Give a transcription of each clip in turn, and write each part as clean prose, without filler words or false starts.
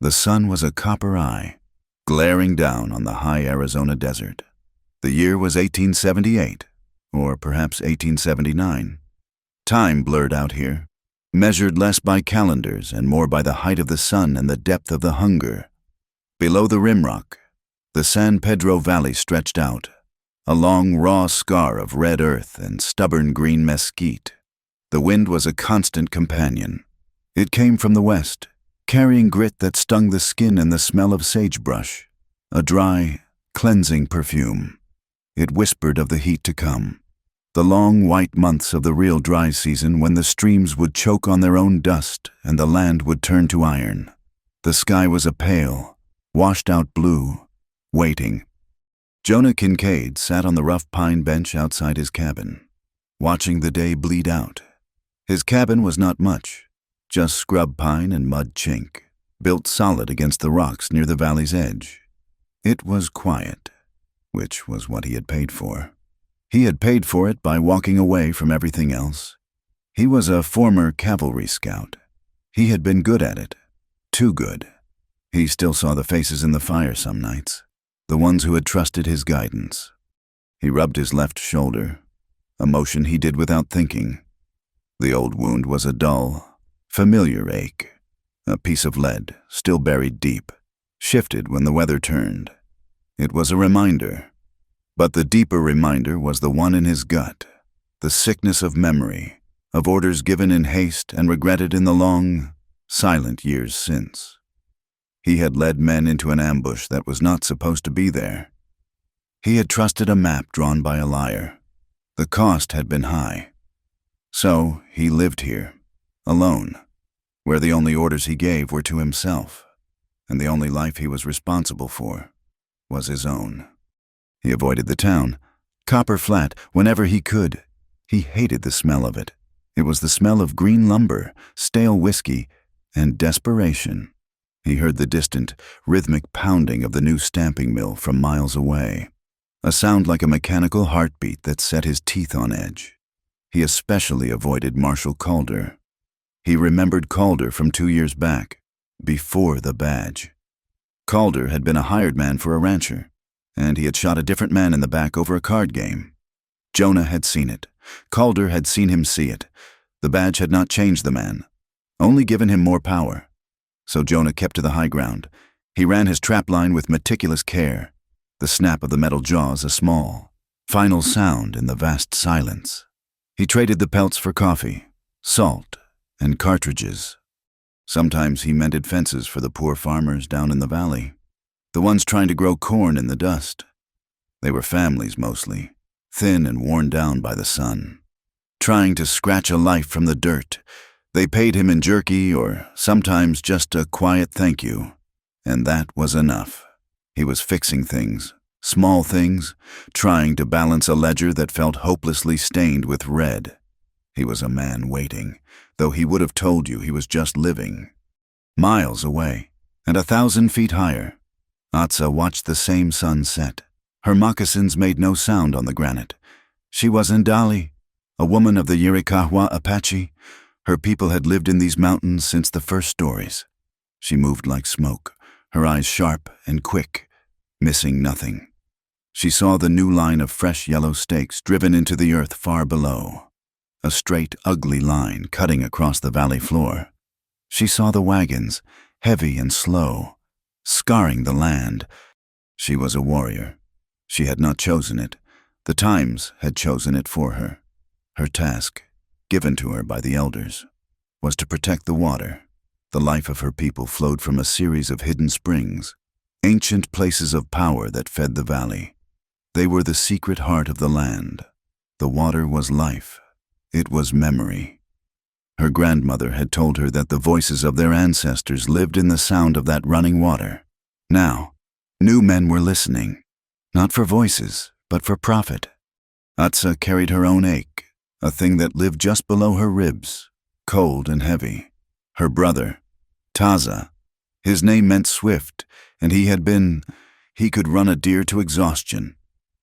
The sun was a copper eye, glaring down on the high Arizona desert. The year was 1878, or perhaps 1879. Time blurred out here, measured less by calendars and more by the height of the sun and the depth of the hunger. Below the rimrock, the San Pedro Valley stretched out, a long raw scar of red earth and stubborn green mesquite. The wind was a constant companion. It came from the west, carrying grit that stung the skin and the smell of sagebrush, a dry, cleansing perfume. It whispered of the heat to come, the long white months of the real dry season when the streams would choke on their own dust and the land would turn to iron. The sky was a pale, washed-out blue, waiting. Jonah Kincaid sat on the rough pine bench outside his cabin, watching the day bleed out. His cabin was not much, just scrub pine and mud chink, built solid against the rocks near the valley's edge. It was quiet, which was what he had paid for. He had paid for it by walking away from everything else. He was a former cavalry scout. He had been good at it, too good. He still saw the faces in the fire some nights, the ones who had trusted his guidance. He rubbed his left shoulder, a motion he did without thinking. The old wound was a dull, familiar ache. A piece of lead, still buried deep, shifted when the weather turned. It was a reminder. But the deeper reminder was the one in his gut, the sickness of memory, of orders given in haste and regretted in the long, silent years since. He had led men into an ambush that was not supposed to be there. He had trusted a map drawn by a liar. The cost had been high. So he lived here, alone, where the only orders he gave were to himself, and the only life he was responsible for was his own. He avoided the town, Copper Flat, whenever he could. He hated the smell of it. It was the smell of green lumber, stale whiskey, and desperation. He heard the distant, rhythmic pounding of the new stamping mill from miles away, a sound like a mechanical heartbeat that set his teeth on edge. He especially avoided Marshal Calder. He remembered Calder from 2 years back, before the badge. Calder had been a hired man for a rancher, and he had shot a different man in the back over a card game. Jonah had seen it. Calder had seen him see it. The badge had not changed the man, only given him more power. So Jonah kept to the high ground. He ran his trap line with meticulous care, the snap of the metal jaws a small, final sound in the vast silence. He traded the pelts for coffee, salt, and cartridges. Sometimes he mended fences for the poor farmers down in the valley, the ones trying to grow corn in the dust. They were families mostly, thin and worn down by the sun, trying to scratch a life from the dirt. They paid him in jerky or sometimes just a quiet thank you, and that was enough. He was fixing things, small things, trying to balance a ledger that felt hopelessly stained with red. He was a man waiting, though he would have told you he was just living. Miles away, and 1,000 feet higher, Atsa watched the same sun set. Her moccasins made no sound on the granite. She was Ndali, a woman of the Yiricahua Apache. Her people had lived in these mountains since the first stories. She moved like smoke, her eyes sharp and quick, missing nothing. She saw the new line of fresh yellow stakes driven into the earth far below, a straight, ugly line cutting across the valley floor. She saw the wagons, heavy and slow, scarring the land. She was a warrior. She had not chosen it. The times had chosen it for her. Her task, given to her by the elders, was to protect the water. The life of her people flowed from a series of hidden springs, ancient places of power that fed the valley. They were the secret heart of the land. The water was life. It was memory. Her grandmother had told her that the voices of their ancestors lived in the sound of that running water. Now, new men were listening, not for voices, but for profit. Atsa carried her own ache, a thing that lived just below her ribs, cold and heavy. Her brother, Taza, his name meant swift, and he could run a deer to exhaustion.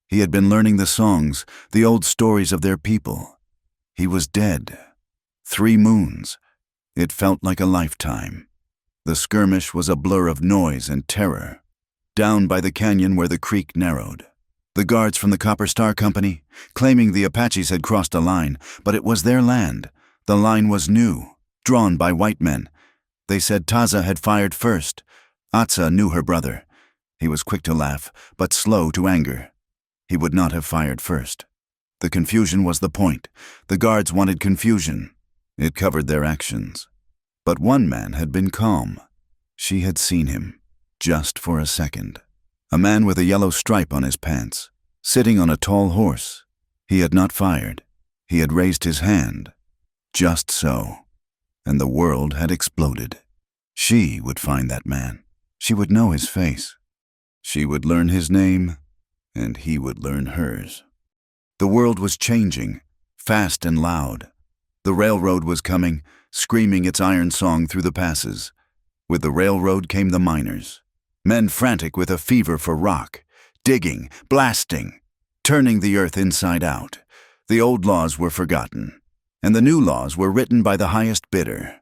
He had been learning the songs, the old stories of their people. He was dead. 3 moons. It felt like a lifetime. The skirmish was a blur of noise and terror. Down by the canyon where the creek narrowed, the guards from the Copper Star Company, claiming the Apaches had crossed a line, but it was their land. The line was new, drawn by white men. They said Taza had fired first. Atza knew her brother. He was quick to laugh, but slow to anger. He would not have fired first. The confusion was the point. The guards wanted confusion. It covered their actions. But one man had been calm. She had seen him, just for a second. A man with a yellow stripe on his pants, sitting on a tall horse. He had not fired. He had raised his hand. Just so. And the world had exploded. She would find that man. She would know his face. She would learn his name, and he would learn hers. The world was changing, fast and loud. The railroad was coming, screaming its iron song through the passes. With the railroad came the miners, men frantic with a fever for rock, digging, blasting, turning the earth inside out. The old laws were forgotten, and the new laws were written by the highest bidder.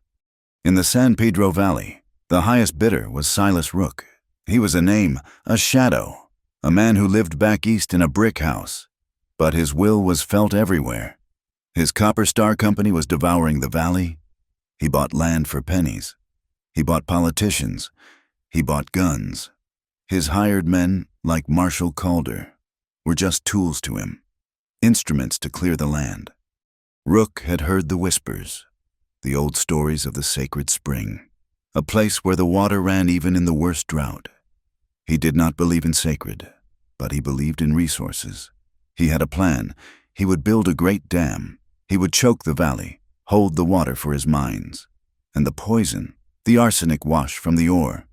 In the San Pedro Valley, the highest bidder was Silas Rook. He was a name, a shadow, a man who lived back east in a brick house. But his will was felt everywhere. His Copper Star Company was devouring the valley. He bought land for pennies. He bought politicians. He bought guns. His hired men, like Marshall Calder, were just tools to him, instruments to clear the land. Rook had heard the whispers, the old stories of the sacred spring, a place where the water ran even in the worst drought. He did not believe in sacred, but he believed in resources. He had a plan. He would build a great dam. He would choke the valley, hold the water for his mines. And the poison, the arsenic wash from the ore,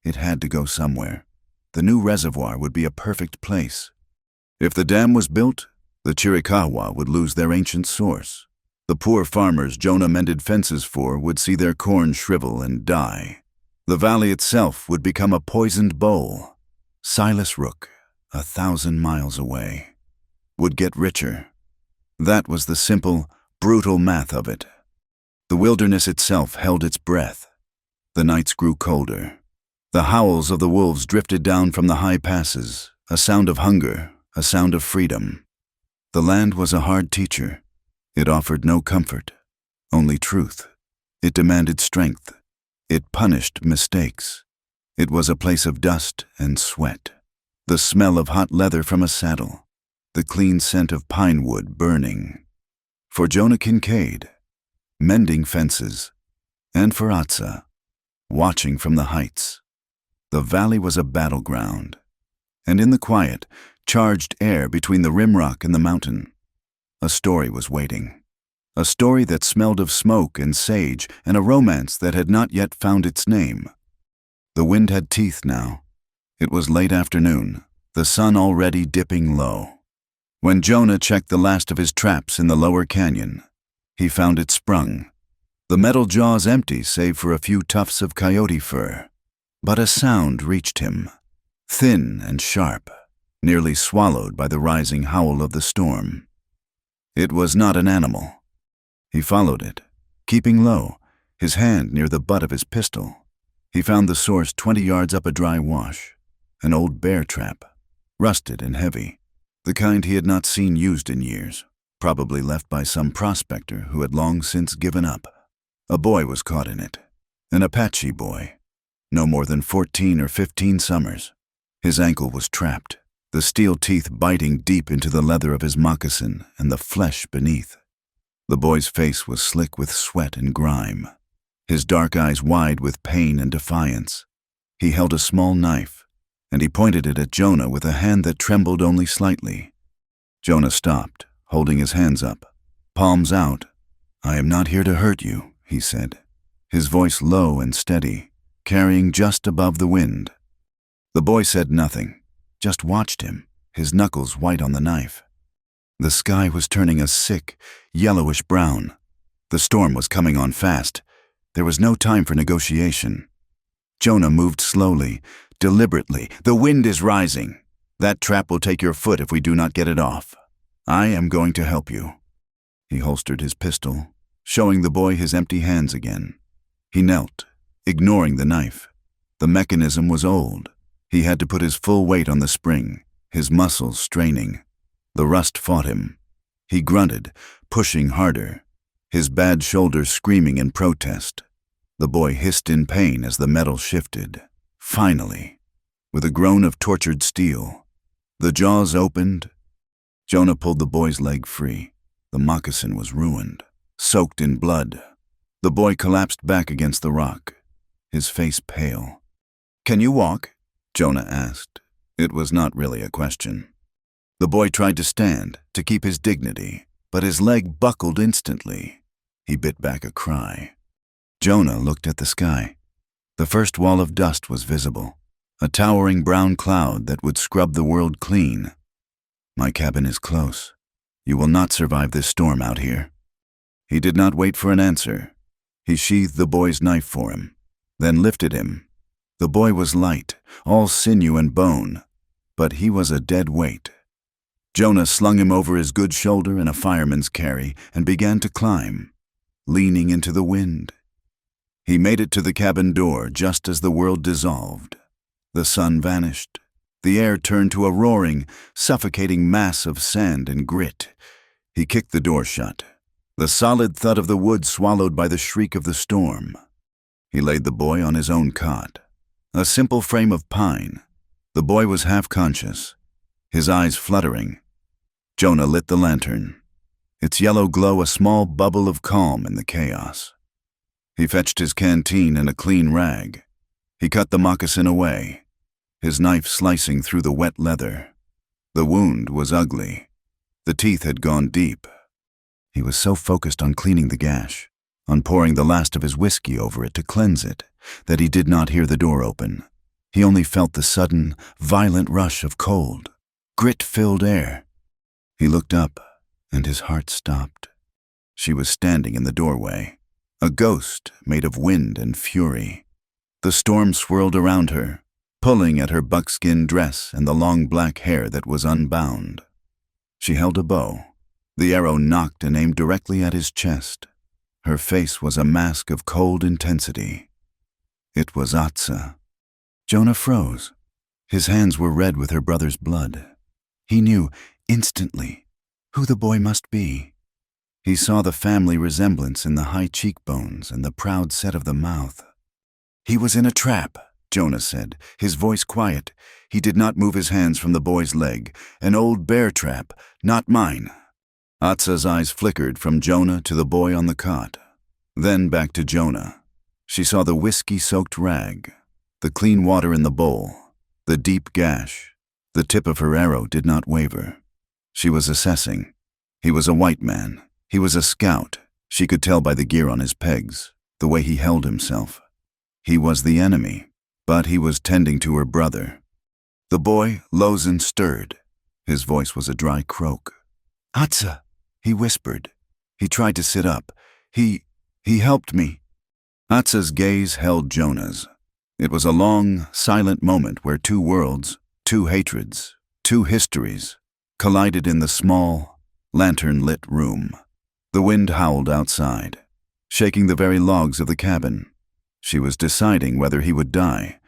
it had to go somewhere. The new reservoir would be a perfect place. If the dam was built, the Chiricahua would lose their ancient source. The poor farmers Jonah mended fences for would see their corn shrivel and die. The valley itself would become a poisoned bowl. Silas Rook, 1,000 miles away, would get richer. That was the simple, brutal math of it. The wilderness itself held its breath. The nights grew colder. The howls of the wolves drifted down from the high passes, a sound of hunger, a sound of freedom. The land was a hard teacher. It offered no comfort, only truth. It demanded strength. It punished mistakes. It was a place of dust and sweat, the smell of hot leather from a saddle, the clean scent of pine wood burning. For Jonah Kincaid, mending fences, and for Atza, watching from the heights. The valley was a battleground, and in the quiet, charged air between the rimrock and the mountain, a story was waiting. A story that smelled of smoke and sage, and a romance that had not yet found its name. The wind had teeth now. It was late afternoon, the sun already dipping low. When Jonah checked the last of his traps in the lower canyon, he found it sprung. The metal jaws empty save for a few tufts of coyote fur. But a sound reached him, thin and sharp, nearly swallowed by the rising howl of the storm. It was not an animal. He followed it, keeping low, his hand near the butt of his pistol. He found the source 20 yards up a dry wash, an old bear trap, rusted and heavy, the kind he had not seen used in years, probably left by some prospector who had long since given up. A boy was caught in it, an Apache boy, no more than 14 or 15 summers. His ankle was trapped, the steel teeth biting deep into the leather of his moccasin and the flesh beneath. The boy's face was slick with sweat and grime, his dark eyes wide with pain and defiance. He held a small knife, and he pointed it at Jonah with a hand that trembled only slightly. Jonah stopped, holding his hands up, palms out. "I am not here to hurt you," he said, his voice low and steady, carrying just above the wind. The boy said nothing, just watched him, his knuckles white on the knife. The sky was turning a sick, yellowish brown. The storm was coming on fast. There was no time for negotiation. Jonah moved slowly, deliberately. "The wind is rising. That trap will take your foot if we do not get it off. I am going to help you." He holstered his pistol, showing the boy his empty hands again. He knelt, ignoring the knife. The mechanism was old. He had to put his full weight on the spring, his muscles straining. The rust fought him. He grunted, pushing harder, his bad shoulder screaming in protest. The boy hissed in pain as the metal shifted. Finally, with a groan of tortured steel, the jaws opened. Jonah pulled the boy's leg free. The moccasin was ruined, soaked in blood. The boy collapsed back against the rock, his face pale. "Can you walk?" Jonah asked. It was not really a question. The boy tried to stand, to keep his dignity, but his leg buckled instantly. He bit back a cry. Jonah looked at the sky. The first wall of dust was visible, a towering brown cloud that would scrub the world clean. "My cabin is close. You will not survive this storm out here." He did not wait for an answer. He sheathed the boy's knife for him, then lifted him. The boy was light, all sinew and bone, but he was a dead weight. Jonah slung him over his good shoulder in a fireman's carry and began to climb, leaning into the wind. He made it to the cabin door just as the world dissolved. The sun vanished. The air turned to a roaring, suffocating mass of sand and grit. He kicked the door shut, the solid thud of the wood swallowed by the shriek of the storm. He laid the boy on his own cot, a simple frame of pine. The boy was half conscious, his eyes fluttering. Jonah lit the lantern, its yellow glow a small bubble of calm in the chaos. He fetched his canteen and a clean rag. He cut the moccasin away, his knife slicing through the wet leather. The wound was ugly. The teeth had gone deep. He was so focused on cleaning the gash, on pouring the last of his whiskey over it to cleanse it, that he did not hear the door open. He only felt the sudden, violent rush of cold, grit-filled air. He looked up, and his heart stopped. She was standing in the doorway, a ghost made of wind and fury. The storm swirled around her, pulling at her buckskin dress and the long black hair that was unbound. She held a bow. The arrow knocked and aimed directly at his chest. Her face was a mask of cold intensity. It was Atsa. Jonah froze. His hands were red with her brother's blood. He knew instantly who the boy must be. He saw the family resemblance in the high cheekbones and the proud set of the mouth. "He was in a trap," Jonah said, his voice quiet. He did not move his hands from the boy's leg. "An old bear trap, not mine." Atsa's eyes flickered from Jonah to the boy on the cot, then back to Jonah. She saw the whiskey-soaked rag, the clean water in the bowl, the deep gash. The tip of her arrow did not waver. She was assessing. He was a white man. He was a scout. She could tell by the gear on his pegs, the way he held himself. He was the enemy, but he was tending to her brother. The boy, Lozen, stirred. His voice was a dry croak. "Atsa," he whispered. He tried to sit up. He helped me." Atsa's gaze held Jonah's. It was a long, silent moment where two worlds, two hatreds, two histories, collided in the small, lantern-lit room. The wind howled outside, shaking the very logs of the cabin. She was deciding whether he would die.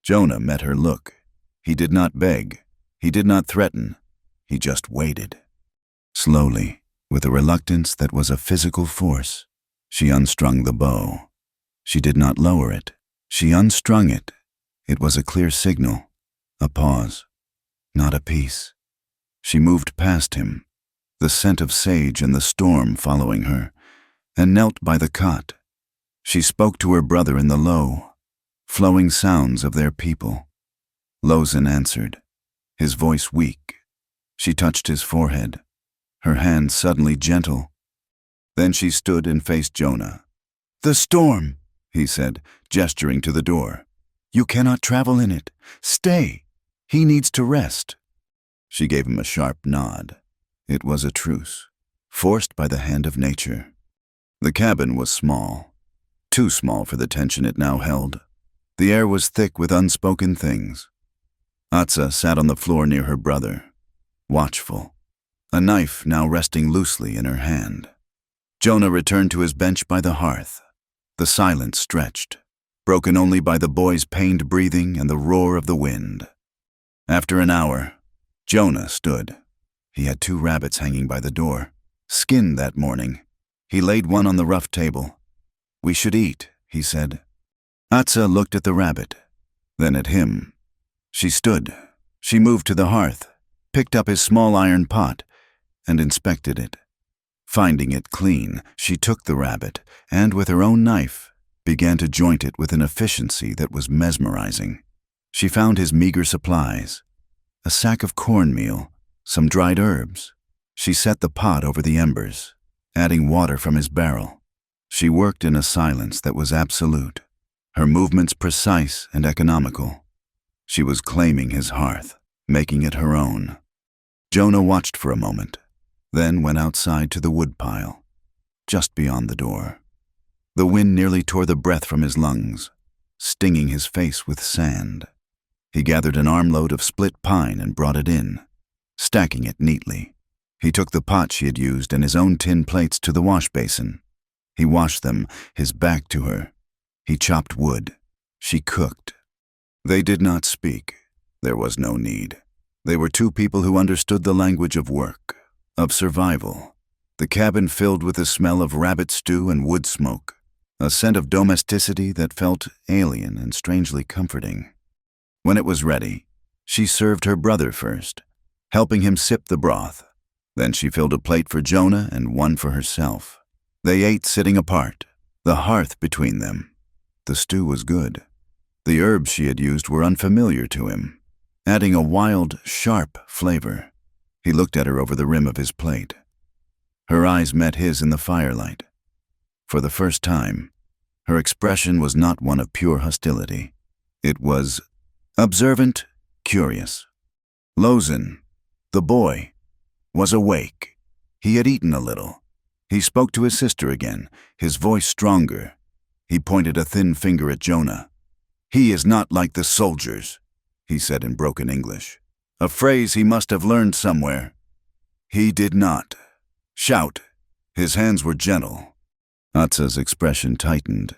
Jonah met her look. He did not beg. He did not threaten. He just waited. Slowly, with a reluctance that was a physical force, she unstrung the bow. She did not lower it. She unstrung it. It was a clear signal, a pause, not a peace. She moved past him, the scent of sage and the storm following her, and knelt by the cot. She spoke to her brother in the low, flowing sounds of their people. Lozen answered, his voice weak. She touched his forehead, her hand suddenly gentle. Then she stood and faced Jonah. "The storm," he said, gesturing to the door. "You cannot travel in it. Stay. He needs to rest." She gave him a sharp nod. It was a truce, forced by the hand of nature. The cabin was small, too small for the tension it now held. The air was thick with unspoken things. Atsa sat on the floor near her brother, watchful, a knife now resting loosely in her hand. Jonah returned to his bench by the hearth. The silence stretched. broken only by the boy's pained breathing and the roar of the wind. After an hour, Jonah stood. He had 2 rabbits hanging by the door, skinned that morning. He laid one on the rough table. "We should eat," he said. Atsa looked at the rabbit, then at him. She stood. She moved to the hearth, picked up his small iron pot, and inspected it. Finding it clean, she took the rabbit and, with her own knife, began to joint it with an efficiency that was mesmerizing. She found his meager supplies, a sack of cornmeal, some dried herbs. She set the pot over the embers, adding water from his barrel. She worked in a silence that was absolute, her movements precise and economical. She was claiming his hearth, making it her own. Jonah watched for a moment, then went outside to the woodpile, just beyond the door. The wind nearly tore the breath from his lungs, stinging his face with sand. He gathered an armload of split pine and brought it in, stacking it neatly. He took the pot she had used and his own tin plates to the wash basin. He washed them, his back to her. He chopped wood. She cooked. They did not speak. There was no need. They were 2 people who understood the language of work, of survival. The cabin filled with the smell of rabbit stew and wood smoke, a scent of domesticity that felt alien and strangely comforting. When it was ready, she served her brother first, helping him sip the broth. Then she filled a plate for Jonah and one for herself. They ate sitting apart, the hearth between them. The stew was good. The herbs she had used were unfamiliar to him, adding a wild, sharp flavor. He looked at her over the rim of his plate. Her eyes met his in the firelight. For the first time, her expression was not one of pure hostility. It was observant, curious. Lozen, the boy, was awake. He had eaten a little. He spoke to his sister again, his voice stronger. He pointed a thin finger at Jonah. "He is not like the soldiers," he said in broken English, a phrase he must have learned somewhere. He did not shout. His hands were gentle. Atsa's expression tightened.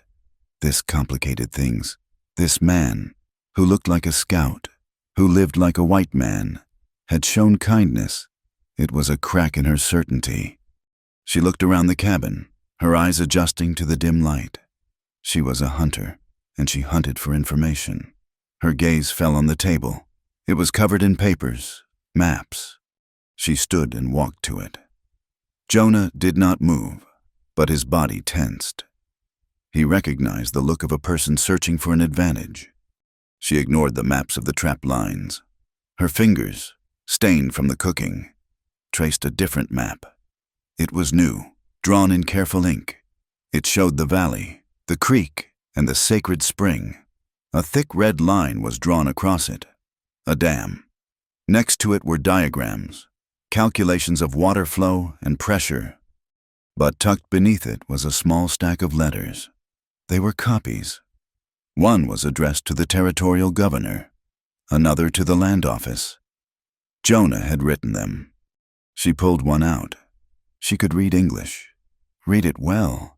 This complicated things. This man, who looked like a scout, who lived like a white man, had shown kindness. It was a crack in her certainty. She looked around the cabin, her eyes adjusting to the dim light. She was a hunter, and she hunted for information. Her gaze fell on the table. It was covered in papers, maps. She stood and walked to it. Jonah did not move, but his body tensed. He recognized the look of a person searching for an advantage. She ignored the maps of the trap lines. Her fingers, stained from the cooking, traced a different map. It was new, drawn in careful ink. It showed the valley, the creek, and the sacred spring. A thick red line was drawn across it, a dam. Next to it were diagrams, calculations of water flow and pressure. But tucked beneath it was a small stack of letters. They were copies. One was addressed to the territorial governor, another to the land office. Jonah had written them. She pulled one out. She could read English, read it well.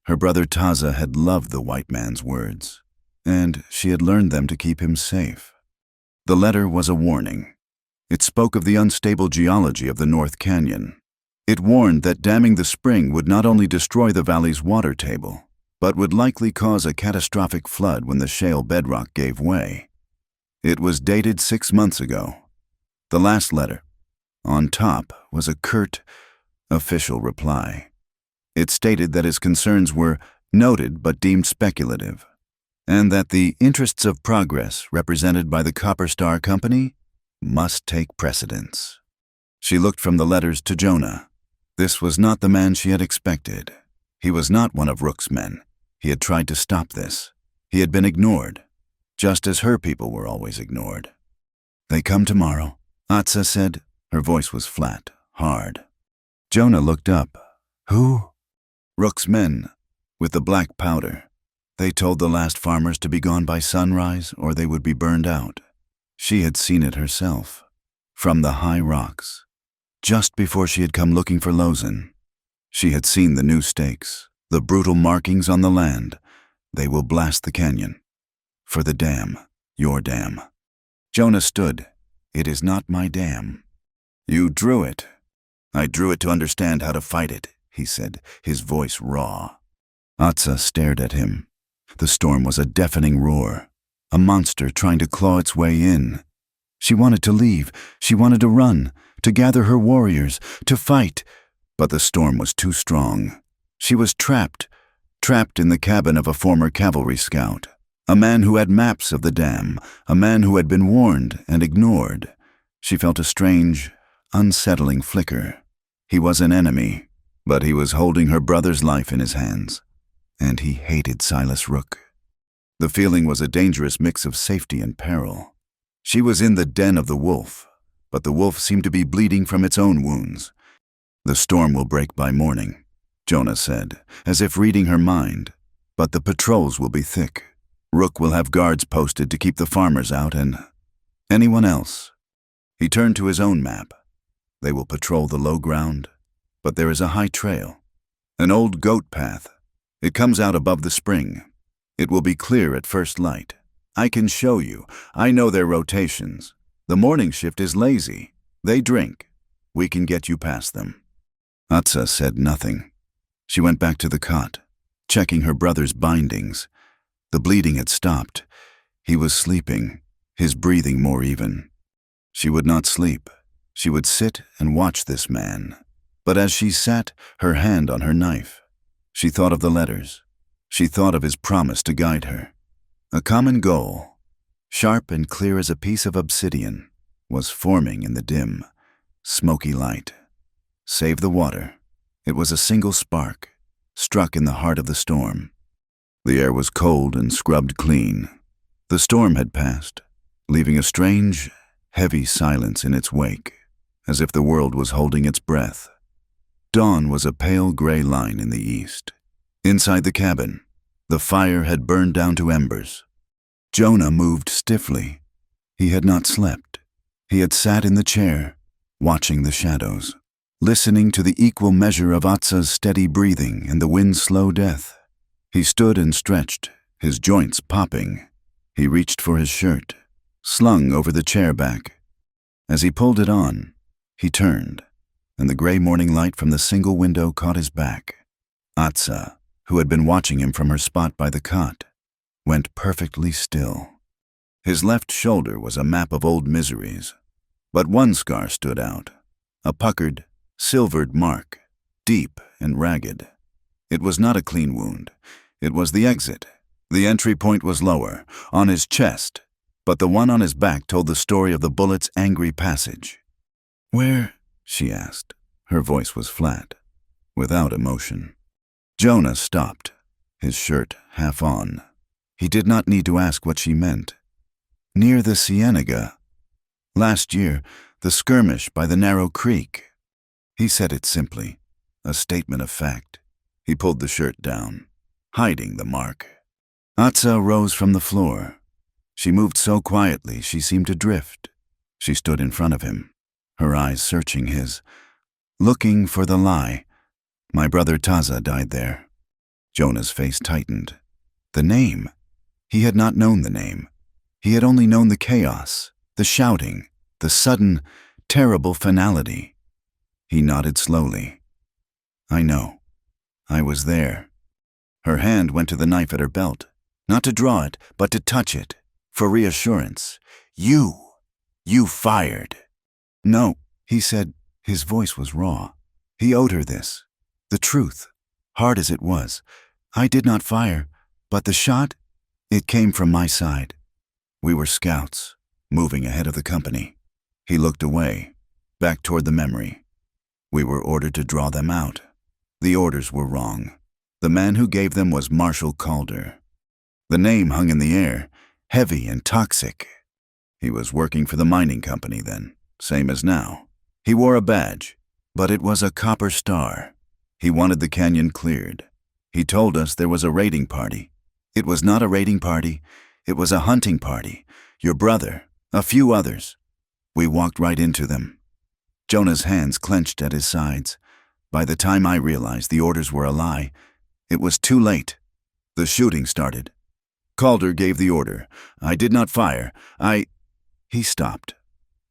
Her brother Taza had loved the white man's words, and she had learned them to keep him safe. The letter was a warning. It spoke of the unstable geology of the North Canyon. It warned that damming the spring would not only destroy the valley's water table, but would likely cause a catastrophic flood when the shale bedrock gave way. It was dated 6 months ago. The last letter, on top, was a curt, official reply. It stated that his concerns were noted but deemed speculative, and that the interests of progress represented by the Copper Star Company must take precedence. She looked from the letters to Jonah. This was not the man she had expected. He was not one of Rook's men. He had tried to stop this. He had been ignored, just as her people were always ignored. "They come tomorrow," Atsa said. Her voice was flat, hard. Jonah looked up. "Who?" "Rook's men, with the black powder. They told the last farmers to be gone by sunrise or they would be burned out." She had seen it herself, from the high rocks, just before she had come looking for Lozen. She had seen the new stakes, the brutal markings on the land, They will blast the canyon. For the dam, your dam. Jonah stood. It is not my dam. You drew it. I drew it to understand how to fight it, he said, his voice raw. Atsa stared at him. The storm was a deafening roar, a monster trying to claw its way in. She wanted to leave. She wanted to run, to gather her warriors, to fight. But the storm was too strong. She was trapped in the cabin of a former cavalry scout, a man who had maps of the dam, a man who had been warned and ignored. She felt a strange, unsettling flicker. He was an enemy, but he was holding her brother's life in his hands, and he hated Silas Rook. The feeling was a dangerous mix of safety and peril. She was in the den of the wolf, but the wolf seemed to be bleeding from its own wounds. The storm will break by morning, Jonah said, as if reading her mind, but the patrols will be thick. Rook will have guards posted to keep the farmers out and anyone else. He turned to his own map. They will patrol the low ground, but there is a high trail, an old goat path. It comes out above the spring. It will be clear at first light. I can show you. I know their rotations. The morning shift is lazy. They drink. We can get you past them. Atsa said nothing. She went back to the cot, checking her brother's bindings. The bleeding had stopped. He was sleeping, his breathing more even. She would not sleep. She would sit and watch this man. But as she sat, her hand on her knife, she thought of the letters. She thought of his promise to guide her. A common goal, sharp and clear as a piece of obsidian, was forming in the dim, smoky light. Save the water. It was a single spark, struck in the heart of the storm. The air was cold and scrubbed clean. The storm had passed, leaving a strange, heavy silence in its wake, as if the world was holding its breath. Dawn was a pale gray line in the east. Inside the cabin, the fire had burned down to embers. Jonah moved stiffly. He had not slept. He had sat in the chair, watching the shadows, listening to the equal measure of Atsa's steady breathing and the wind's slow death. He stood and stretched, his joints popping. He reached for his shirt, slung over the chair back. As he pulled it on, he turned, and the gray morning light from the single window caught his back. Atsa, who had been watching him from her spot by the cot, went perfectly still. His left shoulder was a map of old miseries, but one scar stood out, a puckered, silvered mark, deep and ragged. It was not a clean wound. It was the exit. The entry point was lower, on his chest, but the one on his back told the story of the bullet's angry passage. "Where?" she asked. Her voice was flat, without emotion. Jonah stopped, his shirt half on. He did not need to ask what she meant. "Near the Cienega. Last year, the skirmish by the narrow creek." He said it simply, a statement of fact. He pulled the shirt down, hiding the mark. Atsa rose from the floor. She moved so quietly she seemed to drift. She stood in front of him, her eyes searching his, looking for the lie. "My brother Taza died there." Jonah's face tightened. The name. He had not known the name. He had only known the chaos, the shouting, the sudden, terrible finality. He nodded slowly. "I know. I was there." Her hand went to the knife at her belt, not to draw it, but to touch it, for reassurance. You fired." "No," he said. His voice was raw. He owed her this. The truth, hard as it was. "I did not fire, but the shot, it came from my side. We were scouts, moving ahead of the company." He looked away, back toward the memory. "We were ordered to draw them out. The orders were wrong. The man who gave them was Marshal Calder." The name hung in the air, heavy and toxic. He was working for the mining company then, same as now. He wore a badge, but it was a copper star. He wanted the canyon cleared. He told us there was a raiding party. It was not a raiding party. It was a hunting party. Your brother, a few others. We walked right into them. Jonah's hands clenched at his sides. By the time I realized the orders were a lie, it was too late. The shooting started. Calder gave the order. I did not fire. He stopped.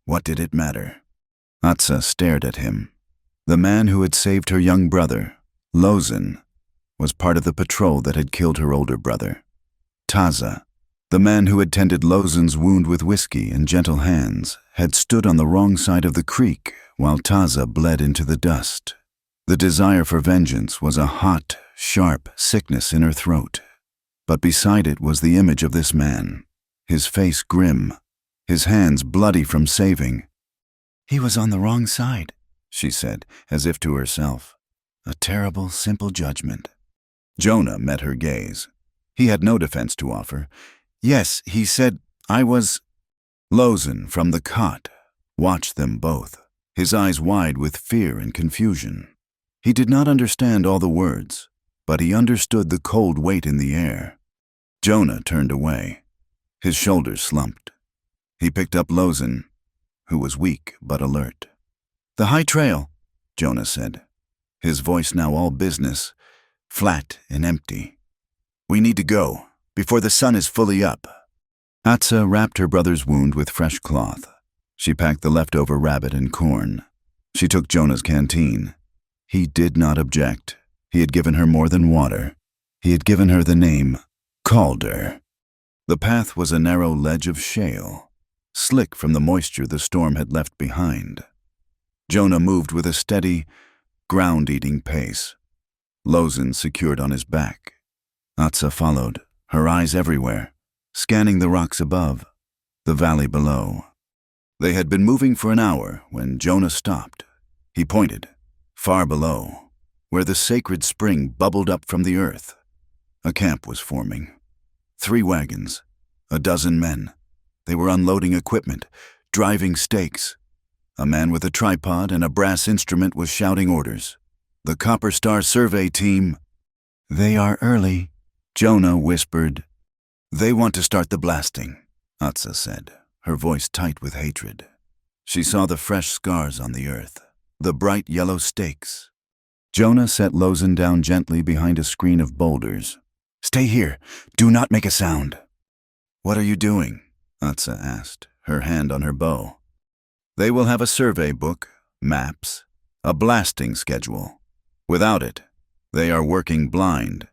What did it matter? Atsa stared at him. The man who had saved her young brother, Lozin, was part of the patrol that had killed her older brother. Taza, the man who had tended Lozin's wound with whiskey and gentle hands, had stood on the wrong side of the creek while Taza bled into the dust. The desire for vengeance was a hot, sharp sickness in her throat. But beside it was the image of this man, his face grim, his hands bloody from saving. He was on the wrong side, she said, as if to herself. A terrible, simple judgment. Jonah met her gaze. He had no defense to offer. Yes, he said, I was... Lozin, from the cot, watched them both, his eyes wide with fear and confusion. He did not understand all the words, but he understood the cold weight in the air. Jonah turned away. His shoulders slumped. He picked up Lozin, who was weak but alert. The high trail, Jonah said, his voice now all business, flat and empty. We need to go, before the sun is fully up. Atsa wrapped her brother's wound with fresh cloth. She packed the leftover rabbit and corn. She took Jonah's canteen. He did not object. He had given her more than water. He had given her the name Calder. The path was a narrow ledge of shale, slick from the moisture the storm had left behind. Jonah moved with a steady, ground-eating pace. Lozin secured on his back. Atsa followed, her eyes everywhere, scanning the rocks above, the valley below. They had been moving for an hour when Jonah stopped. He pointed, far below, where the sacred spring bubbled up from the earth. A camp was forming. 3 wagons, a dozen men. They were unloading equipment, driving stakes. A man with a tripod and a brass instrument was shouting orders. The Copper Star survey team. They are early, Jonah whispered. They want to start the blasting, Atsa said, her voice tight with hatred. She saw the fresh scars on the earth, the bright yellow stakes. Jonah set Lozin down gently behind a screen of boulders. Stay here. Do not make a sound. What are you doing? Atsa asked, her hand on her bow. They will have a survey book, maps, a blasting schedule. Without it, they are working blind.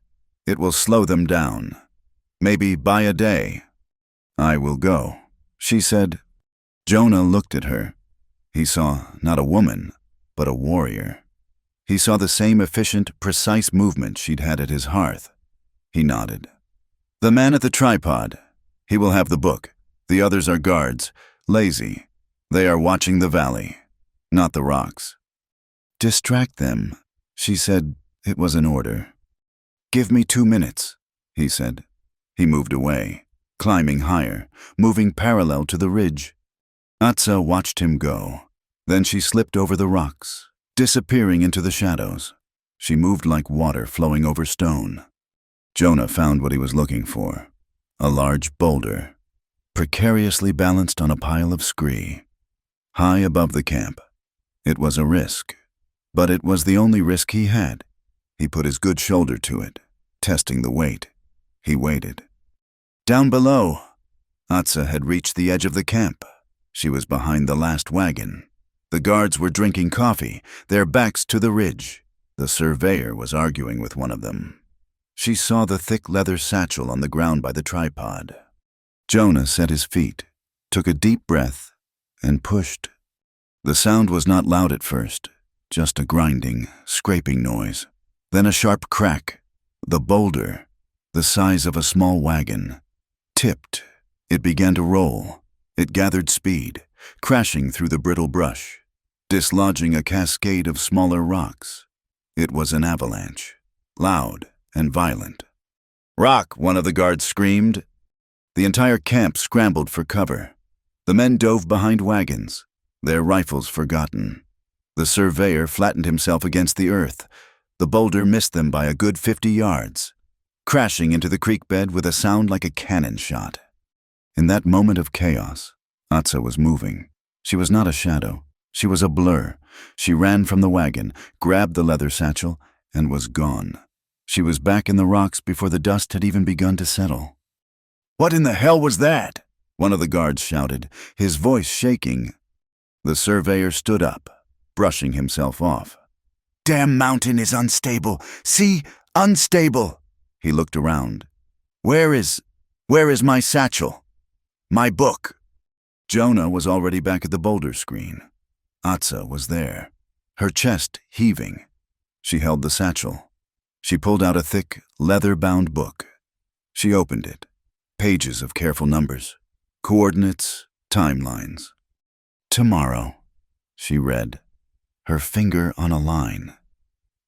It will slow them down. Maybe by a day. I will go, she said. Jonah looked at her. He saw not a woman, but a warrior. He saw the same efficient, precise movement she'd had at his hearth. He nodded. The man at the tripod. He will have the book. The others are guards, lazy. They are watching the valley, not the rocks. Distract them, she said. It was an order. Give me 2 minutes, he said. He moved away, climbing higher, moving parallel to the ridge. Atsa watched him go. Then she slipped over the rocks, disappearing into the shadows. She moved like water flowing over stone. Jonah found what he was looking for, a large boulder, precariously balanced on a pile of scree, high above the camp. It was a risk, but it was the only risk he had. He put his good shoulder to it, testing the weight. He waited. Down below, Atsa had reached the edge of the camp. She was behind the last wagon. The guards were drinking coffee, their backs to the ridge. The surveyor was arguing with one of them. She saw the thick leather satchel on the ground by the tripod. Jonah set his feet, took a deep breath, and pushed. The sound was not loud at first, just a grinding, scraping noise. Then a sharp crack. The boulder, the size of a small wagon, tipped. It began to roll. It gathered speed, crashing through the brittle brush, dislodging a cascade of smaller rocks. It was an avalanche, loud and violent. Rock, one of the guards screamed. The entire camp scrambled for cover. The men dove behind wagons, their rifles forgotten. The surveyor flattened himself against the earth. The boulder missed them by a good 50 yards, crashing into the creek bed with a sound like a cannon shot. In that moment of chaos, Atsa was moving. She was not a shadow. She was a blur. She ran from the wagon, grabbed the leather satchel, and was gone. She was back in the rocks before the dust had even begun to settle. "What in the hell was that?" one of the guards shouted, his voice shaking. The surveyor stood up, brushing himself off. "Damn mountain is unstable. See? Unstable." He looked around. Where is my satchel? My book?" Jonah was already back at the boulder screen. Atsa was there, her chest heaving. She held the satchel. She pulled out a thick, leather-bound book. She opened it. Pages of careful numbers, coordinates, timelines. "Tomorrow," she read, her finger on a line.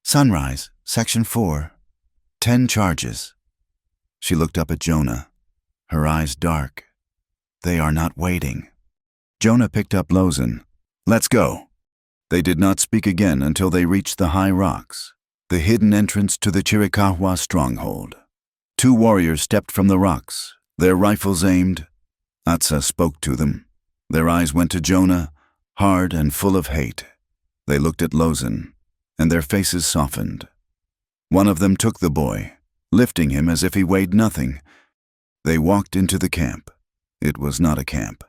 "Sunrise, Section 4. 10 charges." She looked up at Jonah, her eyes dark. "They are not waiting." Jonah picked up Lozen. "Let's go." They did not speak again until they reached the high rocks, the hidden entrance to the Chiricahua stronghold. 2 warriors stepped from the rocks, their rifles aimed. Atsa spoke to them. Their eyes went to Jonah, hard and full of hate. They looked at Lozen, and their faces softened. One of them took the boy, lifting him as if he weighed nothing. They walked into the camp. It was not a camp.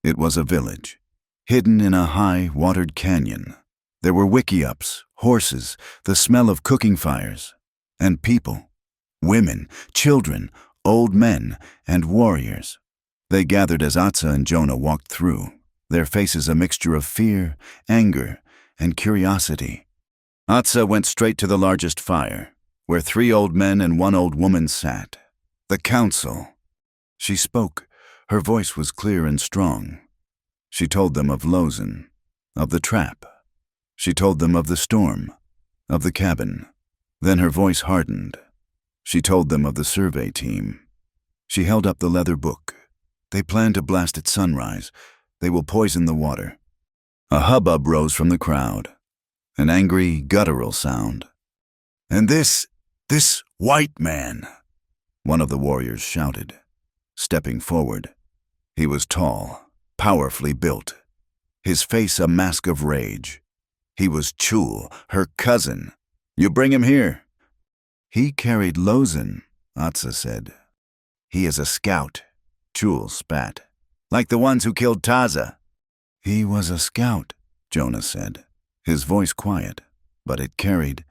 It was a village, hidden in a high, watered canyon. There were wickiups, horses, the smell of cooking fires, and people, women, children, old men, and warriors. They gathered as Atsa and Jonah walked through, their faces a mixture of fear, anger, and curiosity. Atsa went straight to the largest fire, where 3 old men and 1 old woman sat. The council. She spoke. Her voice was clear and strong. She told them of Lozen, of the trap. She told them of the storm, of the cabin. Then her voice hardened. She told them of the survey team. She held up the leather book. "They plan to blast at sunrise. They will poison the water." A hubbub rose from the crowd, an angry, guttural sound. "And this white man," one of the warriors shouted, stepping forward. He was tall, powerfully built, his face a mask of rage. He was Chul, her cousin. "You bring him here." "He carried Lozen," Atsa said. "He is a scout," Chul spat. "Like the ones who killed Taza." "He was a scout," Jonah said, his voice quiet, but it carried.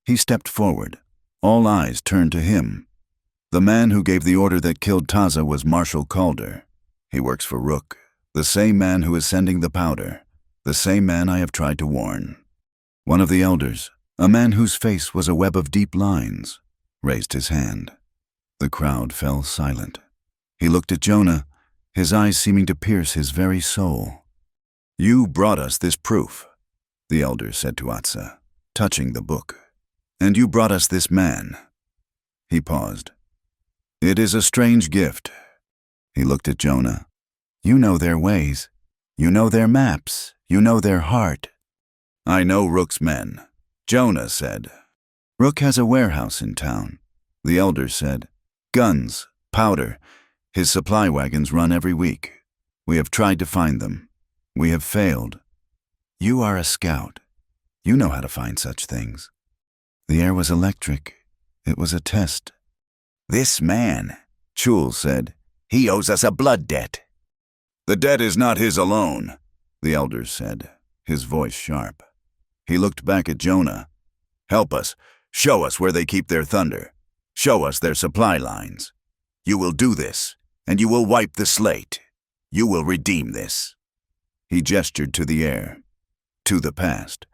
He stepped forward. All eyes turned to him. The man who gave the order that killed Taza was Marshal Calder. He works for Rook, the same man who is sending the powder, the same man I have tried to warn. One of the elders, a man whose face was a web of deep lines, raised his hand. The crowd fell silent. He looked at Jonah, his eyes seeming to pierce his very soul. "You brought us this proof," the elder said to Atsa, touching the book. "And you brought us this man." He paused. "It is a strange gift." He looked at Jonah. "You know their ways. You know their maps. You know their heart." "I know Rook's men," Jonah said. "Rook has a warehouse in town," the elder said. "Guns, powder. His supply wagons run every week. We have tried to find them. We have failed. You are a scout. You know how to find such things." The air was electric. It was a test. "This man," Chul said, "he owes us a blood debt." "The debt is not his alone," the elder said, his voice sharp. He looked back at Jonah. "Help us. Show us where they keep their thunder. Show us their supply lines. You will do this, and you will wipe the slate. You will redeem this." He gestured to the air, to the past.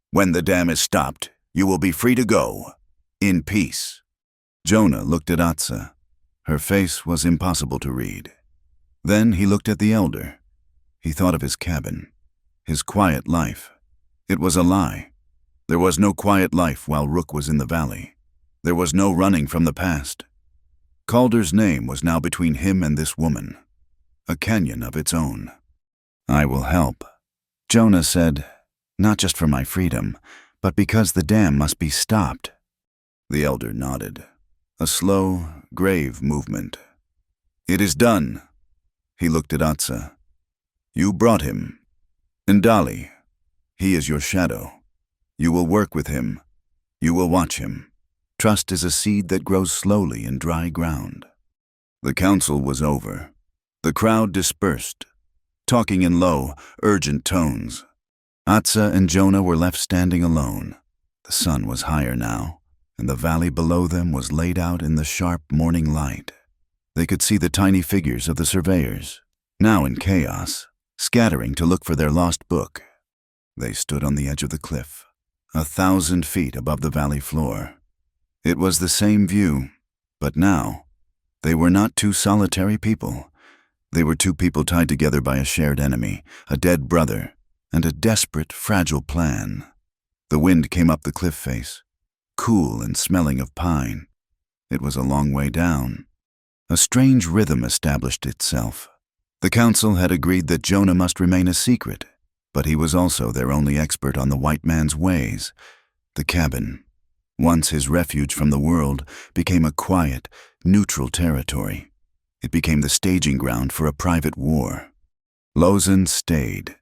"When the dam is stopped, you will be free to go, in peace." Jonah looked at Atsa. Her face was impossible to read. Then he looked at the elder. He thought of his cabin, his quiet life. It was a lie. There was no quiet life while Rook was in the valley. There was no running from the past. Calder's name was now between him and this woman, a canyon of its own. "I will help," Jonah said, "not just for my freedom, but because the dam must be stopped." The elder nodded, a slow, grave movement. "It is done." He looked at Atsa. "You brought him. Ndali, he is your shadow. You will work with him. You will watch him. Trust is a seed that grows slowly in dry ground. The council was over. The crowd dispersed, talking in low, urgent tones. Atsa and Jonah were left standing alone. The sun was higher now, and the valley below them was laid out in the sharp morning light. They could see the tiny figures of the surveyors, now in chaos, scattering to look for their lost book. They stood on the edge of the cliff, 1,000 feet above the valley floor. It was the same view, but now, they were not two solitary people. They were two people tied together by a shared enemy, a dead brother, and a desperate, fragile plan. The wind came up the cliff face, cool and smelling of pine. It was a long way down. A strange rhythm established itself. The council had agreed that Jonah must remain a secret, but he was also their only expert on the white man's ways. The cabin, once his refuge from the world, became a quiet, neutral territory. It became the staging ground for a private war. Lozen stayed.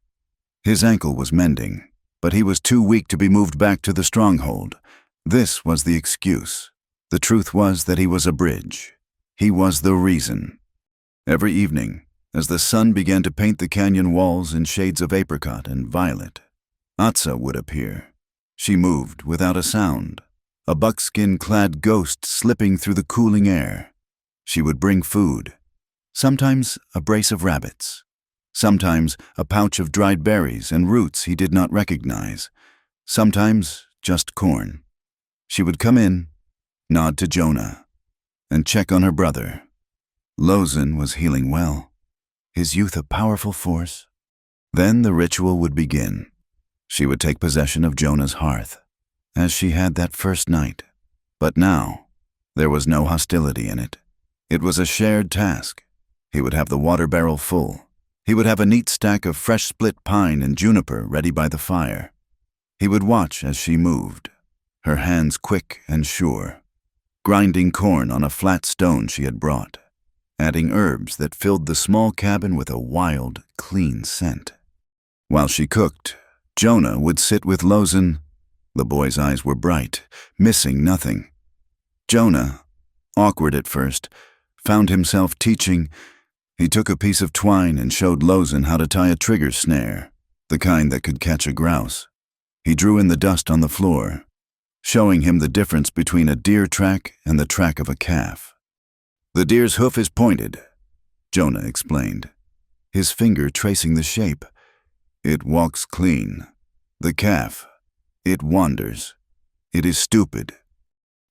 His ankle was mending, but he was too weak to be moved back to the stronghold. This was the excuse. The truth was that he was a bridge. He was the reason. Every evening, as the sun began to paint the canyon walls in shades of apricot and violet, Atsa would appear. She moved without a sound, a buckskin-clad ghost slipping through the cooling air. She would bring food, sometimes a brace of rabbits, sometimes a pouch of dried berries and roots he did not recognize, sometimes just corn. She would come in, nod to Jonah, and check on her brother. Lozen was healing well, his youth a powerful force. Then the ritual would begin. She would take possession of Jonah's hearth, as she had that first night. But now, there was no hostility in it. It was a shared task. He would have the water barrel full. He would have a neat stack of fresh split pine and juniper ready by the fire. He would watch as she moved, her hands quick and sure, grinding corn on a flat stone she had brought, adding herbs that filled the small cabin with a wild, clean scent. While she cooked, Jonah would sit with Lozen. The boy's eyes were bright, missing nothing. Jonah, awkward at first, found himself teaching. He took a piece of twine and showed Lozen how to tie a trigger snare, the kind that could catch a grouse. He drew in the dust on the floor, showing him the difference between a deer track and the track of a calf. "The deer's hoof is pointed," Jonah explained, his finger tracing the shape. "It walks clean. The calf, it wanders. It is stupid."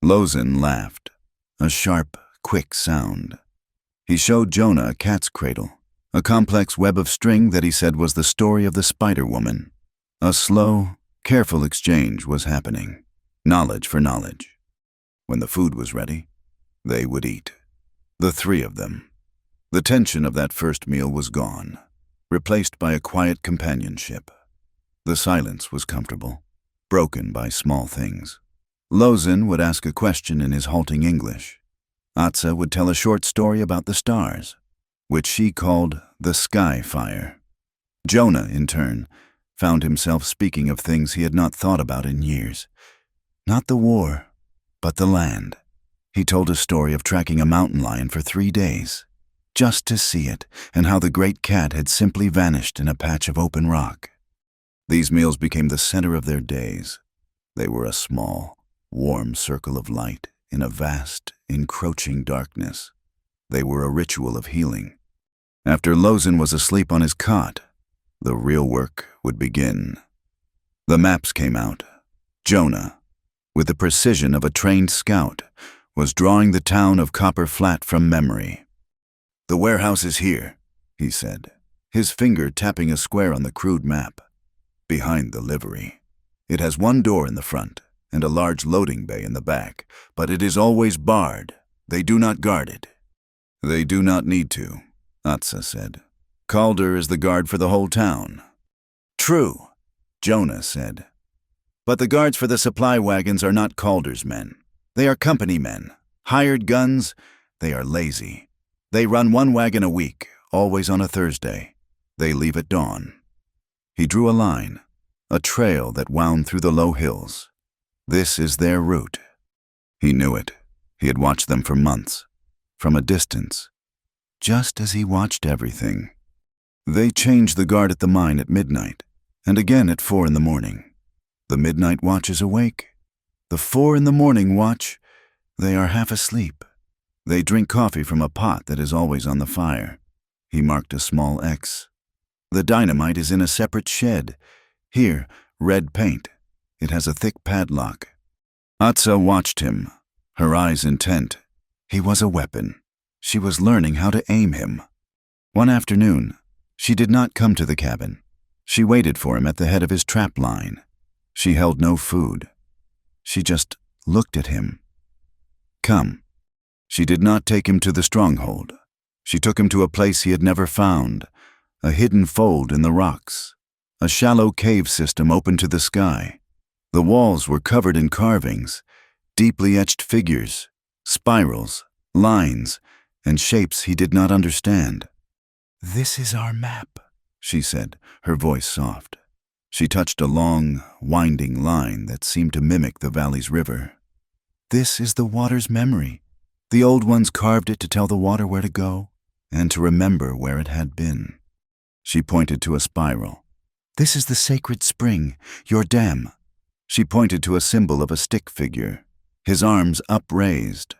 Lozen laughed, a sharp, quick sound. He showed Jonah a cat's cradle, a complex web of string that he said was the story of the Spider Woman. A slow, careful exchange was happening, knowledge for knowledge. When the food was ready, they would eat. The three of them. The tension of that first meal was gone, replaced by a quiet companionship. The silence was comfortable, broken by small things. Lozen would ask a question in his halting English. Atsa would tell a short story about the stars, which she called the sky fire. Jonah, in turn, found himself speaking of things he had not thought about in years. Not the war, but the land. He told a story of tracking a mountain lion for 3 days, just to see it, and how the great cat had simply vanished in a patch of open rock. These meals became the center of their days. They were a small, warm circle of light in a vast, encroaching darkness. They were a ritual of healing. After Lozen was asleep on his cot, the real work would begin. The maps came out. Jonah, with the precision of a trained scout, was drawing the town of Copper Flat from memory. "The warehouse is here," he said, his finger tapping a square on the crude map. "Behind the livery. It has one door in the front and a large loading bay in the back, but it is always barred. They do not guard it." "They do not need to," Atsa said. "Calder is the guard for the whole town." "True," Jonah said. "But the guards for the supply wagons are not Calder's men. They are company men, hired guns. They are lazy. They run 1 wagon a week, always on a Thursday. They leave at dawn." He drew a line, a trail that wound through the low hills. "This is their route." He knew it. He had watched them for months, from a distance, just as he watched everything. They changed the guard at the mine at midnight, and again at 4 in the morning. The midnight watch is awake. The 4 in the morning watch, they are half asleep. They drink coffee from a pot that is always on the fire. He marked a small X. The dynamite is in a separate shed. Here, red paint. It has a thick padlock. Atsa watched him, her eyes intent. He was a weapon. She was learning how to aim him. One afternoon, she did not come to the cabin. She waited for him at the head of his trap line. She held no food. She just looked at him. Come. She did not take him to the stronghold. She took him to a place he had never found, a hidden fold in the rocks. A shallow cave system open to the sky. The walls were covered in carvings, deeply etched figures, spirals, lines, and shapes he did not understand. "This is our map," she said, her voice soft. She touched a long, winding line that seemed to mimic the valley's river. "This is the water's memory. The old ones carved it to tell the water where to go and to remember where it had been." She pointed to a spiral. "This is the sacred spring, your dam." She pointed to a symbol of a stick figure, his arms upraised.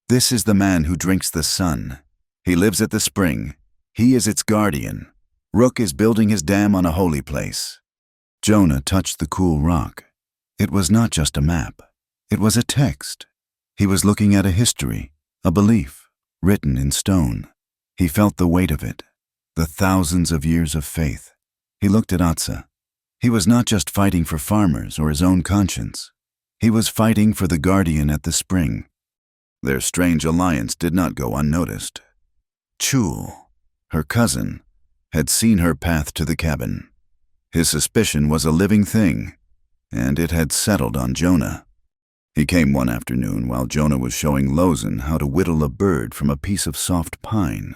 "This is the man who drinks the sun. He lives at the spring. He is its guardian. Rook is building his dam on a holy place." Jonah touched the cool rock. It was not just a map. It was a text. He was looking at a history, a belief, written in stone. He felt the weight of it, the thousands of years of faith. He looked at Atsa. He was not just fighting for farmers or his own conscience. He was fighting for the guardian at the spring. Their strange alliance did not go unnoticed. Chul, her cousin, had seen her path to the cabin. His suspicion was a living thing, and it had settled on Jonah. He came one afternoon while Jonah was showing Lozen how to whittle a bird from a piece of soft pine.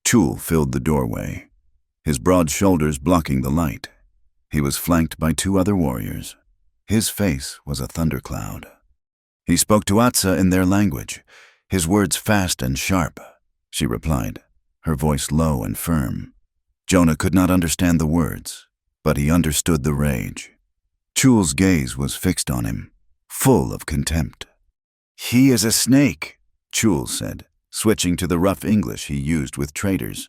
Chul filled the doorway, his broad shoulders blocking the light. He was flanked by 2 other warriors. His face was a thundercloud. He spoke to Atsa in their language, his words fast and sharp. She replied, her voice low and firm. Jonah could not understand the words, but he understood the rage. Chul's gaze was fixed on him, full of contempt. "He is a snake," Chul said, switching to the rough English he used with traders.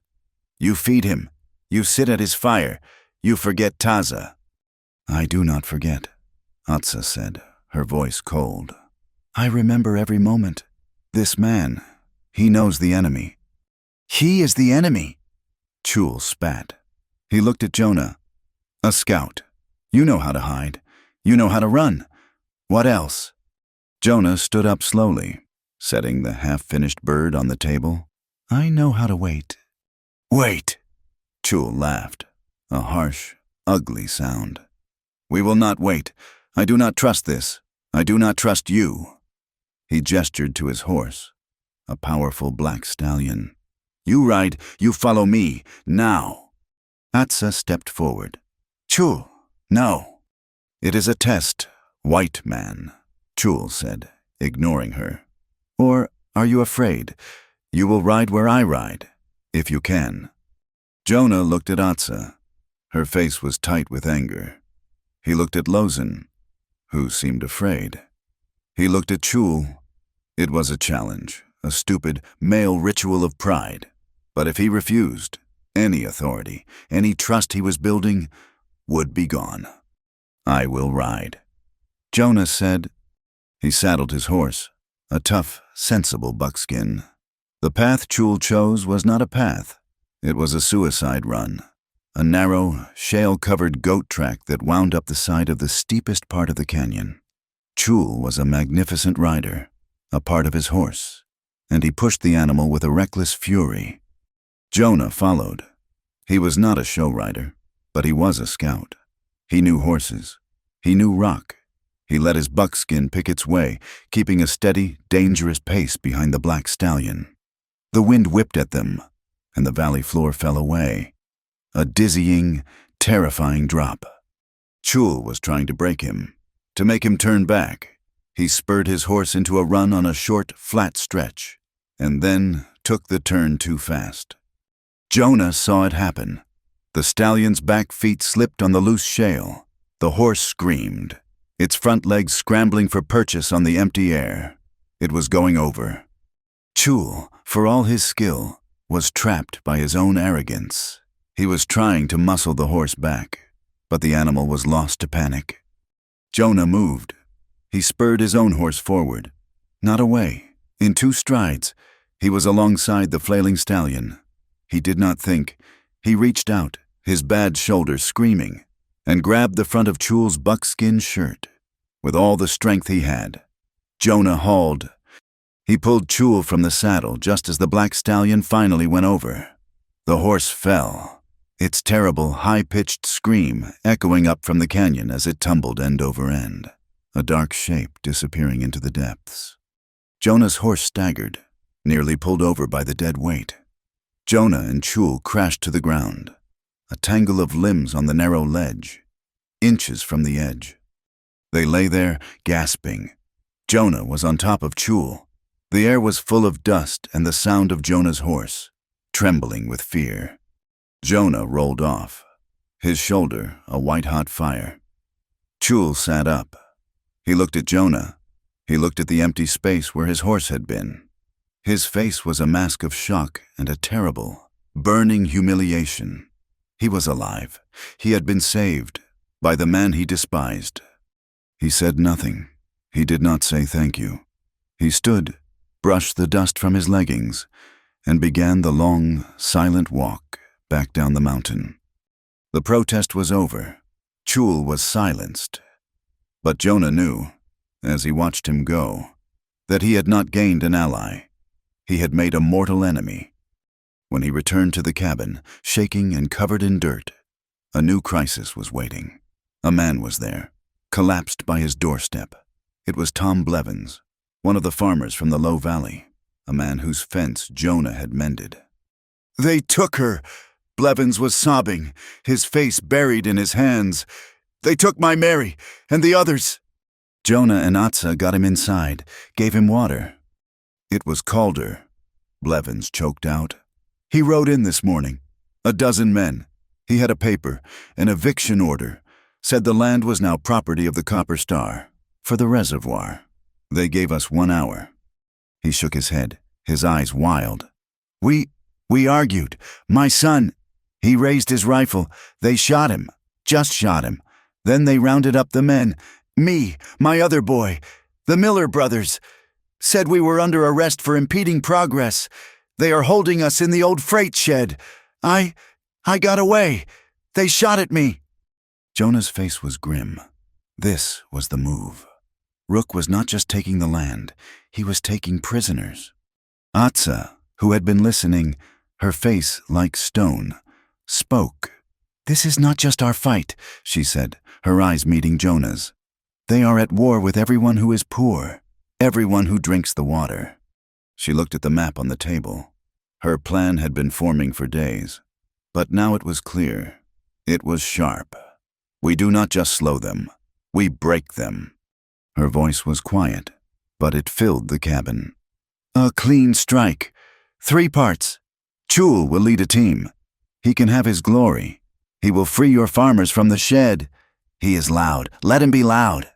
"You feed him. You sit at his fire. You forget Taza." "I do not forget," Atsa said, her voice cold. "I remember every moment. This man, he knows the enemy." "He is the enemy," Chul spat. He looked at Jonah. "A scout. You know how to hide. You know how to run. What else?" Jonah stood up slowly, setting the half-finished bird on the table. "I know how to wait." "Wait," Chul laughed, a harsh, ugly sound. "We will not wait. I do not trust this. I do not trust you." He gestured to his horse, a powerful black stallion. "You ride, you follow me, now." Atsa stepped forward. "Chul, no." "It is a test, white man," Chul said, ignoring her. "Or are you afraid? You will ride where I ride, if you can." Jonah looked at Atsa. Her face was tight with anger. He looked at Lozen, who seemed afraid. He looked at Chul. It was a challenge, a stupid, male ritual of pride. But if he refused, any authority, any trust he was building, would be gone. "I will ride," Jonah said. He saddled his horse, a tough, sensible buckskin. The path Chul chose was not a path. It was a suicide run, a narrow, shale-covered goat track that wound up the side of the steepest part of the canyon. Chul was a magnificent rider, a part of his horse, and he pushed the animal with a reckless fury. Jonah followed. He was not a show rider, but he was a scout. He knew horses. He knew rock. He let his buckskin pick its way, keeping a steady, dangerous pace behind the black stallion. The wind whipped at them, and the valley floor fell away. A dizzying, terrifying drop. Chul was trying to break him, to make him turn back, He spurred his horse into a run on a short, flat stretch, and then took the turn too fast. Jonah saw it happen. The stallion's back feet slipped on the loose shale. The horse screamed, its front legs scrambling for purchase on the empty air. It was going over. Chul, for all his skill, was trapped by his own arrogance. He was trying to muscle the horse back, but the animal was lost to panic. Jonah moved. He spurred his own horse forward, not away. In 2 strides, he was alongside the flailing stallion. He did not think. He reached out, his bad shoulder screaming, and grabbed the front of Chul's buckskin shirt. With all the strength he had, Jonah hauled. He pulled Chul from the saddle just as the black stallion finally went over. The horse fell, its terrible, high-pitched scream echoing up from the canyon as it tumbled end over end, a dark shape disappearing into the depths. Jonah's horse staggered, nearly pulled over by the dead weight. Jonah and Chul crashed to the ground, a tangle of limbs on the narrow ledge, inches from the edge. They lay there, gasping. Jonah was on top of Chul. The air was full of dust and the sound of Jonah's horse, trembling with fear. Jonah rolled off, his shoulder a white-hot fire. Chul sat up. He looked at Jonah. He looked at the empty space where his horse had been. His face was a mask of shock and a terrible, burning humiliation. He was alive. He had been saved by the man he despised. He said nothing. He did not say thank you. He stood, brushed the dust from his leggings, and began the long, silent walk back down the mountain. The protest was over. Chul was silenced. But Jonah knew, as he watched him go, that he had not gained an ally. He had made a mortal enemy. When he returned to the cabin, shaking and covered in dirt, a new crisis was waiting. A man was there, collapsed by his doorstep. It was Tom Blevins, one of the farmers from the low valley, a man whose fence Jonah had mended. "They took her," Blevins was sobbing, his face buried in his hands. "They took my Mary, and the others." Jonah and Atsa got him inside, gave him water. "It was Calder," Blevins choked out. "He rode in this morning. 12 men. He had a paper, an eviction order, said the land was now property of the Copper Star, for the reservoir. They gave us 1 hour. He shook his head, his eyes wild. We argued. My son, he raised his rifle. They shot him, just shot him. Then they rounded up the men. Me, my other boy, the Miller brothers. Said we were under arrest for impeding progress. They are holding us in the old freight shed. I got away. They shot at me." Jonah's face was grim. This was the move. Rook was not just taking the land, he was taking prisoners. Atsa, who had been listening, her face like stone, spoke. "This is not just our fight," she said, her eyes meeting Jonah's. "They are at war with everyone who is poor, everyone who drinks the water." She looked at the map on the table. Her plan had been forming for days, but now it was clear. It was sharp. "We do not just slow them, we break them." Her voice was quiet, but it filled the cabin. "A clean strike. 3 parts. Chul will lead a team. He can have his glory. He will free your farmers from the shed. He is loud. Let him be loud."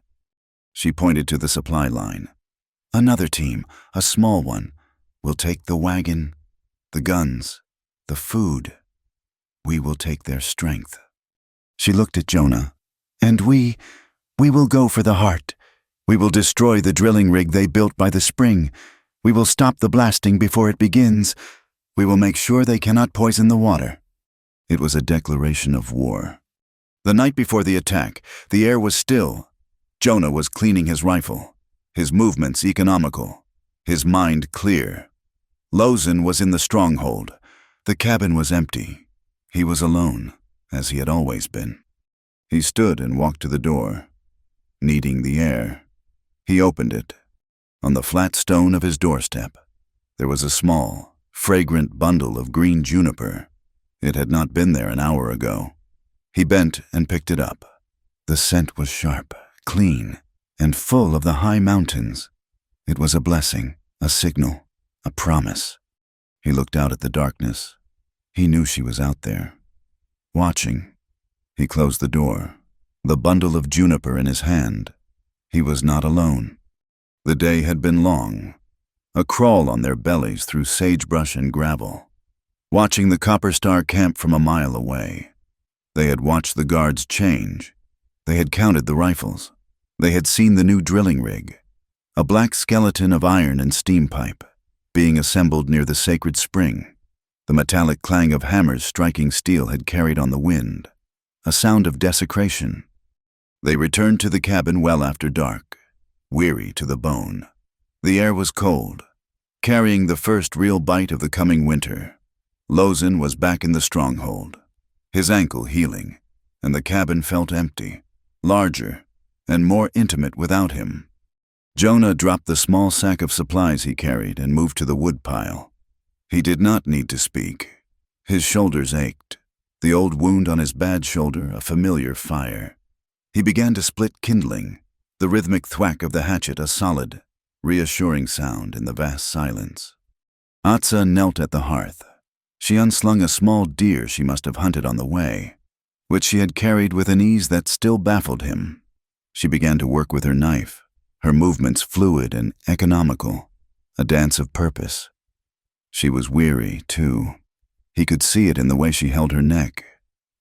She pointed to the supply line. "Another team, a small one, will take the wagon, the guns, the food. We will take their strength." She looked at Jonah. "And we will go for the heart. We will destroy the drilling rig they built by the spring. We will stop the blasting before it begins. We will make sure they cannot poison the water." It was a declaration of war. The night before the attack, the air was still. Jonah was cleaning his rifle, his movements economical, his mind clear. Lozen was in the stronghold. The cabin was empty. He was alone, as he had always been. He stood and walked to the door, needing the air. He opened it. On the flat stone of his doorstep, there was a small, fragrant bundle of green juniper. It had not been there an hour ago. He bent and picked it up. The scent was sharp, clean. and full of the high mountains. It was a blessing, a signal, a promise. He looked out at the darkness. He knew she was out there, watching. He closed the door, the bundle of juniper in his hand. He was not alone. The day had been long, a crawl on their bellies through sagebrush and gravel, watching the Copper Star camp from a mile away. They had watched the guards change. They had counted the rifles. They had seen the new drilling rig, a black skeleton of iron and steam pipe, being assembled near the sacred spring. The metallic clang of hammers striking steel had carried on the wind, a sound of desecration. They returned to the cabin well after dark, weary to the bone. The air was cold, carrying the first real bite of the coming winter. Lozen was back in the stronghold, his ankle healing, and the cabin felt empty, larger, and more intimate without him. Jonah dropped the small sack of supplies he carried and moved to the woodpile. He did not need to speak. His shoulders ached, the old wound on his bad shoulder a familiar fire. He began to split kindling, the rhythmic thwack of the hatchet a solid, reassuring sound in the vast silence. Atsa knelt at the hearth. She unslung a small deer she must have hunted on the way, which she had carried with an ease that still baffled him. She began to work with her knife, her movements fluid and economical, a dance of purpose. She was weary, too. He could see it in the way she held her neck,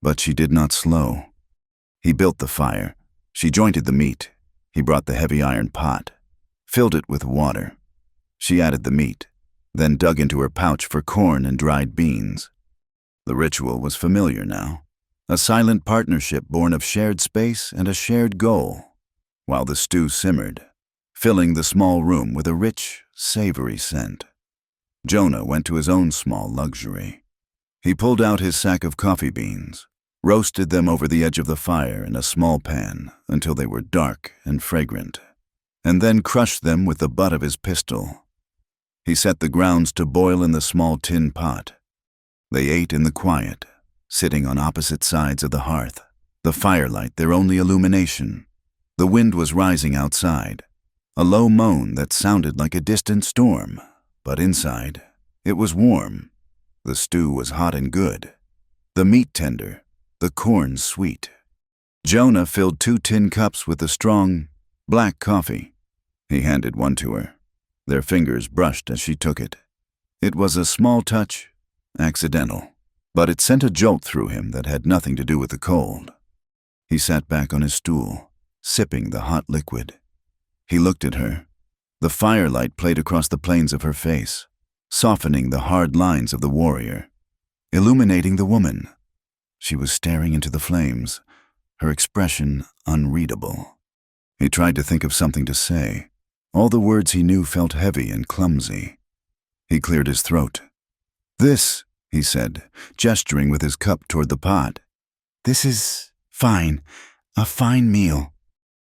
but she did not slow. He built the fire. She jointed the meat. He brought the heavy iron pot, filled it with water. She added the meat, then dug into her pouch for corn and dried beans. The ritual was familiar now, a silent partnership born of shared space and a shared goal, while the stew simmered, filling the small room with a rich, savory scent. Jonah went to his own small luxury. He pulled out his sack of coffee beans, roasted them over the edge of the fire in a small pan until they were dark and fragrant, and then crushed them with the butt of his pistol. He set the grounds to boil in the small tin pot. They ate in the quiet, sitting on opposite sides of the hearth, the firelight their only illumination. The wind was rising outside, a low moan that sounded like a distant storm, but inside, it was warm. The stew was hot and good, the meat tender, the corn sweet. Jonah filled 2 tin cups with the strong, black coffee. He handed one to her. Their fingers brushed as she took it. It was a small touch, accidental, but it sent a jolt through him that had nothing to do with the cold. He sat back on his stool, sipping the hot liquid. He looked at her. The firelight played across the planes of her face, softening the hard lines of the warrior, illuminating the woman. She was staring into the flames, her expression unreadable. He tried to think of something to say. All the words he knew felt heavy and clumsy. He cleared his throat. "This," he said, gesturing with his cup toward the pot. "This is fine, a fine meal."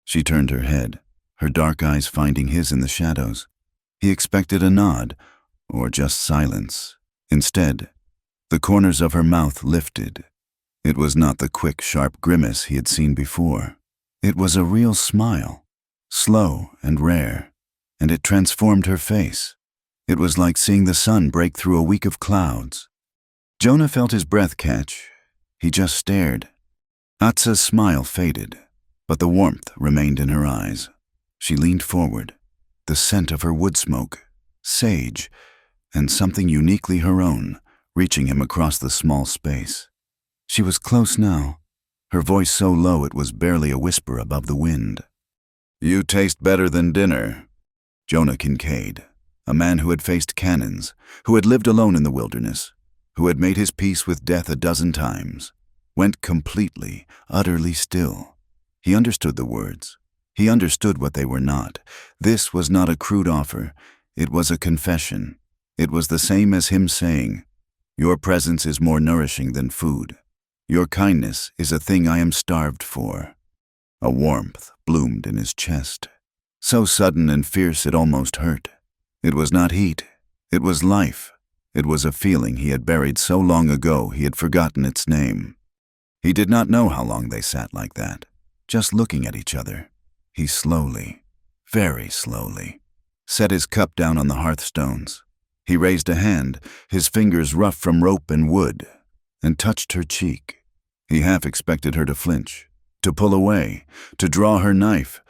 She turned her head, her dark eyes finding his in the shadows. He expected a nod, or just silence. Instead, the corners of her mouth lifted. It was not the quick, sharp grimace he had seen before. It was a real smile, slow and rare, and it transformed her face. It was like seeing the sun break through a week of clouds. Jonah felt his breath catch. He just stared. Atsa's smile faded, but the warmth remained in her eyes. She leaned forward, the scent of her wood smoke, sage, and something uniquely her own, reaching him across the small space. She was close now, her voice so low it was barely a whisper above the wind. "You taste better than dinner." Jonah Kincaid, a man who had faced cannons, who had lived alone in the wilderness, who had made his peace with death a dozen times, went completely, utterly still. He understood the words. He understood what they were not. This was not a crude offer. It was a confession. It was the same as him saying, "Your presence is more nourishing than food. Your kindness is a thing I am starved for." A warmth bloomed in his chest, so sudden and fierce it almost hurt. It was not heat. It was life. It was a feeling he had buried so long ago he had forgotten its name. He did not know how long they sat like that, just looking at each other. He slowly, very slowly, set his cup down on the hearthstones. He raised a hand, his fingers rough from rope and wood, and touched her cheek. He half expected her to flinch, to pull away, to draw her knife.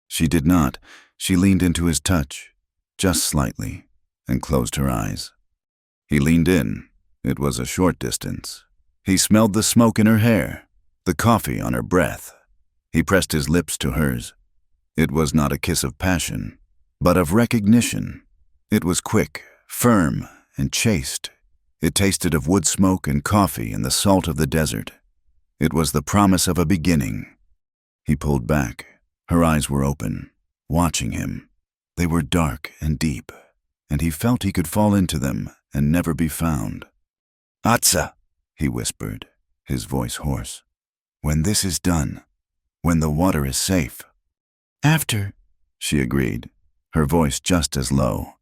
She did not. She leaned into his touch, just slightly, and closed her eyes. He leaned in. It was a short distance. He smelled the smoke in her hair, the coffee on her breath. He pressed his lips to hers. It was not a kiss of passion, but of recognition. It was quick, firm, and chaste. It tasted of wood smoke and coffee and the salt of the desert. It was the promise of a beginning. He pulled back. Her eyes were open, watching him. They were dark and deep, and he felt he could fall into them and never be found. "Atsa," he whispered, his voice hoarse. "When this is done, when the water is safe." "After," she agreed, her voice just as low.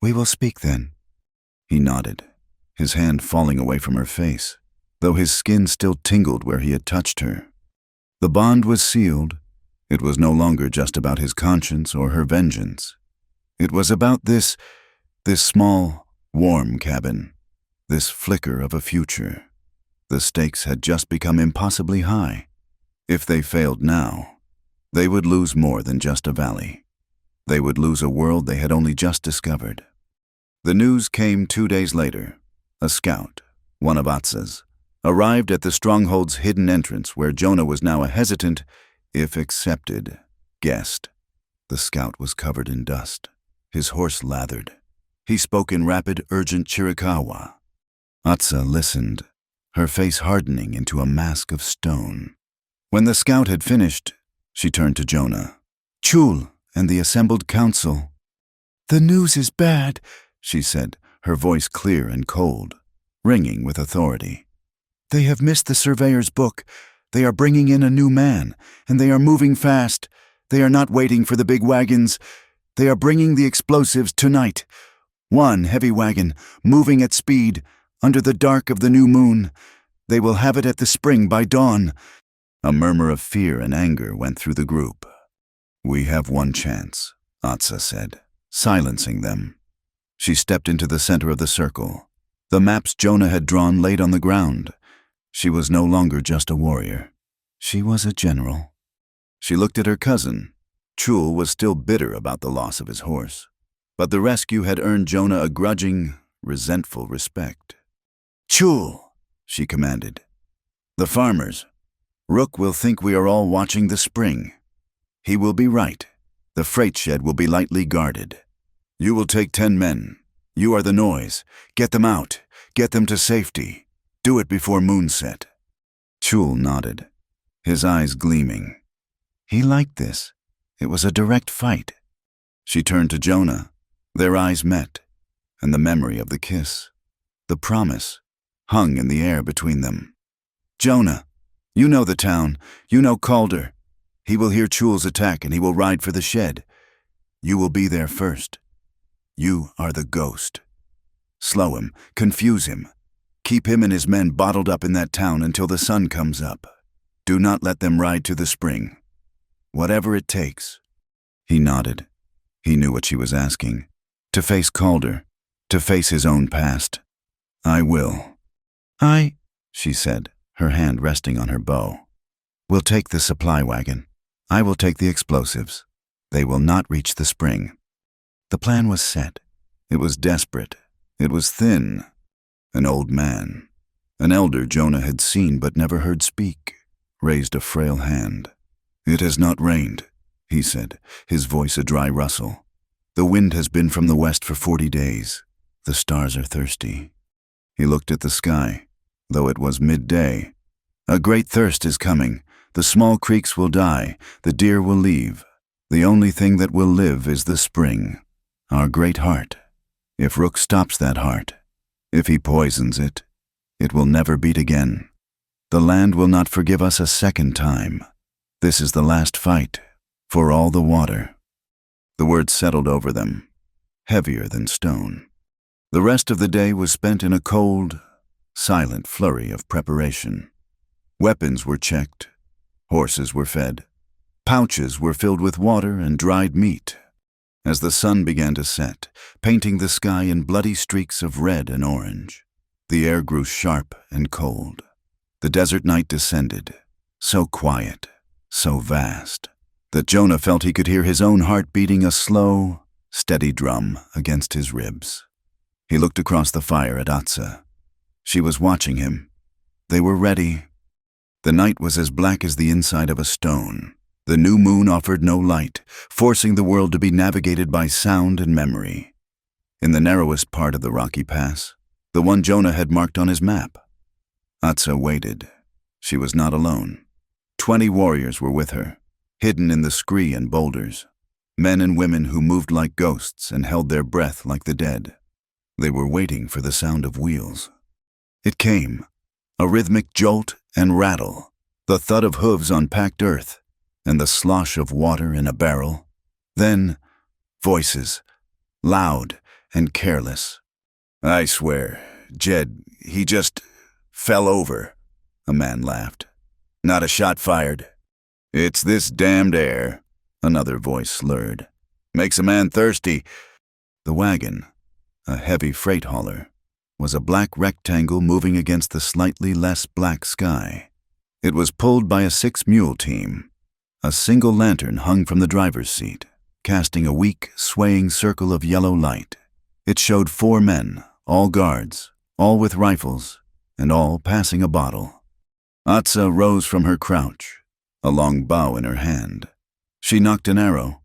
"We will speak then." He nodded, his hand falling away from her face, though his skin still tingled where he had touched her. The bond was sealed. It was no longer just about his conscience or her vengeance. It was about this small, warm cabin, this flicker of a future. The stakes had just become impossibly high. If they failed now, they would lose more than just a valley. They would lose a world they had only just discovered. The news came 2 days later. A scout, one of Atsa's, arrived at the stronghold's hidden entrance where Jonah was now a hesitant, if accepted, guest. The scout was covered in dust, his horse lathered. He spoke in rapid, urgent Chiricahua. Atsa listened, her face hardening into a mask of stone. When the scout had finished, she turned to Jonah. "Chul and the assembled council." "The news is bad," she said, her voice clear and cold, ringing with authority. "They have missed the surveyor's book. They are bringing in a new man, and they are moving fast. They are not waiting for the big wagons. They are bringing the explosives tonight. One heavy wagon, moving at speed, under the dark of the new moon. They will have it at the spring by dawn." A murmur of fear and anger went through the group. "We have one chance," Atsa said, silencing them. She stepped into the center of the circle. The maps Jonah had drawn laid on the ground. She was no longer just a warrior. She was a general. She looked at her cousin. Chul was still bitter about the loss of his horse, but the rescue had earned Jonah a grudging, resentful respect. "Chul," she commanded. "The farmers. Rook will think we are all watching the spring. He will be right. The freight shed will be lightly guarded. You will take 10 men. You are the noise. Get them out. Get them to safety. Do it before moonset." Chul nodded, his eyes gleaming. He liked this. It was a direct fight. She turned to Jonah. Their eyes met, and the memory of the kiss, the promise, hung in the air between them. "Jonah, you know the town. You know Calder. He will hear Chul's attack and he will ride for the shed. You will be there first. You are the ghost. Slow him, confuse him. Keep him and his men bottled up in that town until the sun comes up. Do not let them ride to the spring. Whatever it takes." He nodded. He knew what she was asking. To face Calder, to face his own past. "I will." She said, her hand resting on her bow. "Will take the supply wagon. I will take the explosives. They will not reach the spring." The plan was set. It was desperate. It was thin. An old man, an elder Jonah had seen but never heard speak, raised a frail hand. "It has not rained," he said, his voice a dry rustle. "The wind has been from the west for 40 days. The stars are thirsty." He looked at the sky, though it was midday. "A great thirst is coming. The small creeks will die. The deer will leave. The only thing that will live is the spring, our great heart. If Rook stops that heart, if he poisons it, it will never beat again. The land will not forgive us a second time. This is the last fight, for all the water." The words settled over them, heavier than stone. The rest of the day was spent in a cold, silent flurry of preparation. Weapons were checked, horses were fed, Pouches were filled with water and dried meat. As the sun began to set, painting the sky in bloody streaks of red and orange, the air grew sharp and cold. The desert night descended, so quiet, so vast, that Jonah felt he could hear his own heart beating a slow, steady drum against his ribs. He looked across the fire at Atsa. She was watching him. They were ready. The night was as black as the inside of a stone. The new moon offered no light, forcing the world to be navigated by sound and memory. In the narrowest part of the rocky pass, the one Jonah had marked on his map, Atsa waited. She was not alone. 20 warriors were with her, hidden in the scree and boulders, men and women who moved like ghosts and held their breath like the dead. They were waiting for the sound of wheels. It came, a rhythmic jolt and rattle, the thud of hooves on packed earth, and the slosh of water in a barrel. Then, voices, loud and careless. "I swear, Jed, he just fell over," a man laughed. "Not a shot fired." "It's this damned air," another voice slurred. "Makes a man thirsty." The wagon, a heavy freight hauler, was a black rectangle moving against the slightly less black sky. It was pulled by a 6-mule team. A single lantern hung from the driver's seat, casting a weak, swaying circle of yellow light. It showed 4 men, all guards, all with rifles, and all passing a bottle. Atsa rose from her crouch, a long bow in her hand. She knocked an arrow.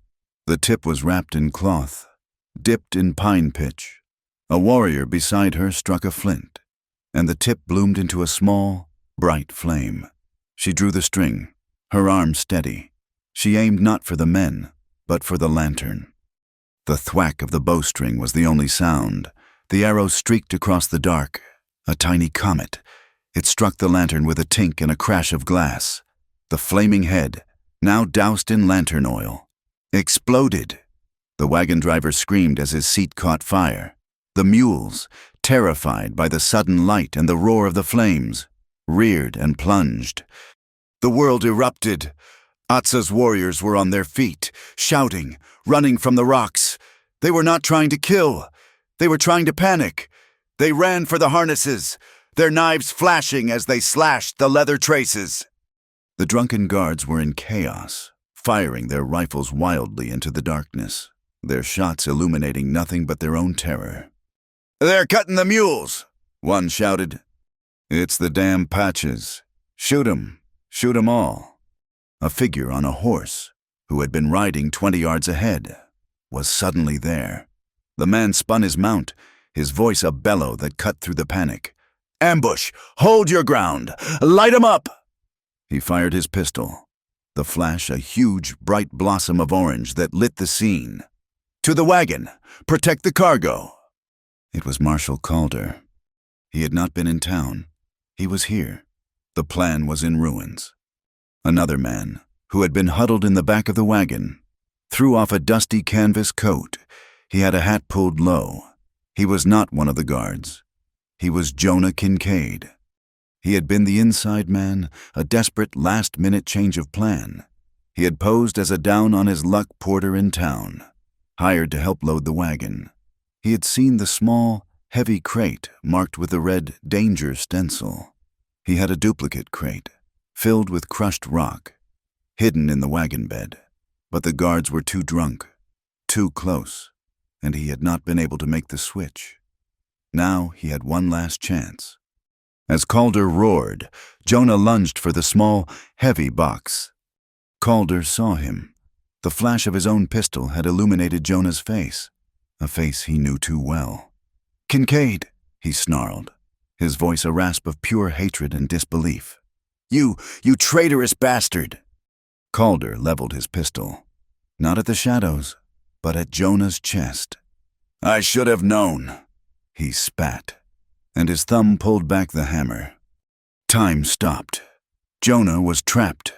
The tip was wrapped in cloth, dipped in pine pitch. A warrior beside her struck a flint, and the tip bloomed into a small, bright flame. She drew the string, her arm steady. She aimed not for the men, but for the lantern. The thwack of the bowstring was the only sound. The arrow streaked across the dark, a tiny comet. It struck the lantern with a tink and a crash of glass. The flaming head, now doused in lantern oil, exploded. The wagon driver screamed as his seat caught fire. The mules, terrified by the sudden light and the roar of the flames, reared and plunged. The world erupted. Atsa's warriors were on their feet, shouting, running from the rocks. They were not trying to kill. They were trying to panic. They ran for the harnesses, their knives flashing as they slashed the leather traces. The drunken guards were in chaos, firing their rifles wildly into the darkness, their shots illuminating nothing but their own terror. "They're cutting the mules," one shouted. "It's the damn Apaches. Shoot 'em. Shoot 'em all." A figure on a horse, who had been riding 20 yards ahead, was suddenly there. The man spun his mount, his voice a bellow that cut through the panic. "Ambush! Hold your ground! Light 'em up!" He fired his pistol, the flash a huge, bright blossom of orange that lit the scene. "To the wagon! Protect the cargo!" It was Marshal Calder. He had not been in town. He was here. The plan was in ruins. Another man, who had been huddled in the back of the wagon, threw off a dusty canvas coat. He had a hat pulled low. He was not one of the guards. He was Jonah Kincaid. He had been the inside man, a desperate last-minute change of plan. He had posed as a down-on-his-luck porter in town, hired to help load the wagon. He had seen the small, heavy crate marked with the red danger stencil. He had a duplicate crate, filled with crushed rock, hidden in the wagon bed. But the guards were too drunk, too close, and he had not been able to make the switch. Now he had one last chance. As Calder roared, Jonah lunged for the small, heavy box. Calder saw him. The flash of his own pistol had illuminated Jonah's face, a face he knew too well. "Kincaid," he snarled, his voice a rasp of pure hatred and disbelief. You traitorous bastard!" Calder leveled his pistol, not at the shadows, but at Jonah's chest. "I should have known," he spat, and his thumb pulled back the hammer. Time stopped. Jonah was trapped,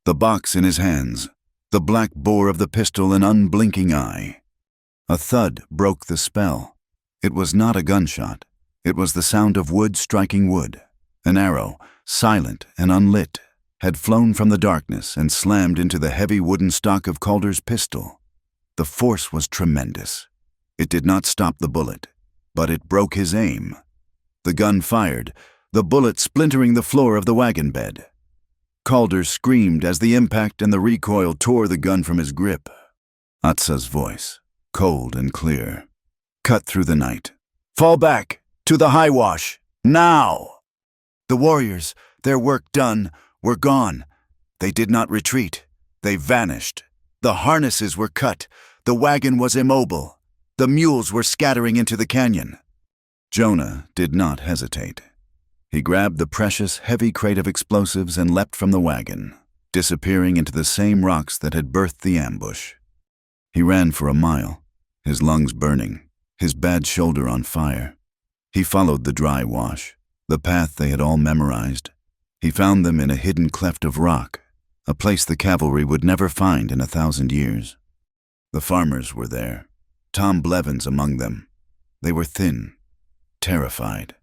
the box in his hands, the black bore of the pistol an unblinking eye. A thud broke the spell. It was not a gunshot. It was the sound of wood striking wood, an arrow, silent and unlit, had flown from the darkness and slammed into the heavy wooden stock of Calder's pistol. The force was tremendous. It did not stop the bullet, but it broke his aim. The gun fired, the bullet splintering the floor of the wagon bed. Calder screamed as the impact and the recoil tore the gun from his grip. Atsa's voice, cold and clear, cut through the night. "Fall back! To the high wash! Now!" The warriors, their work done, were gone. They did not retreat. They vanished. The harnesses were cut. The wagon was immobile. The mules were scattering into the canyon. Jonah did not hesitate. He grabbed the precious, heavy crate of explosives and leapt from the wagon, disappearing into the same rocks that had birthed the ambush. He ran for a mile, his lungs burning, his bad shoulder on fire. He followed the dry wash, the path they had all memorized. He found them in a hidden cleft of rock, a place the cavalry would never find in 1,000 years. The farmers were there, Tom Blevins among them. They were thin, terrified,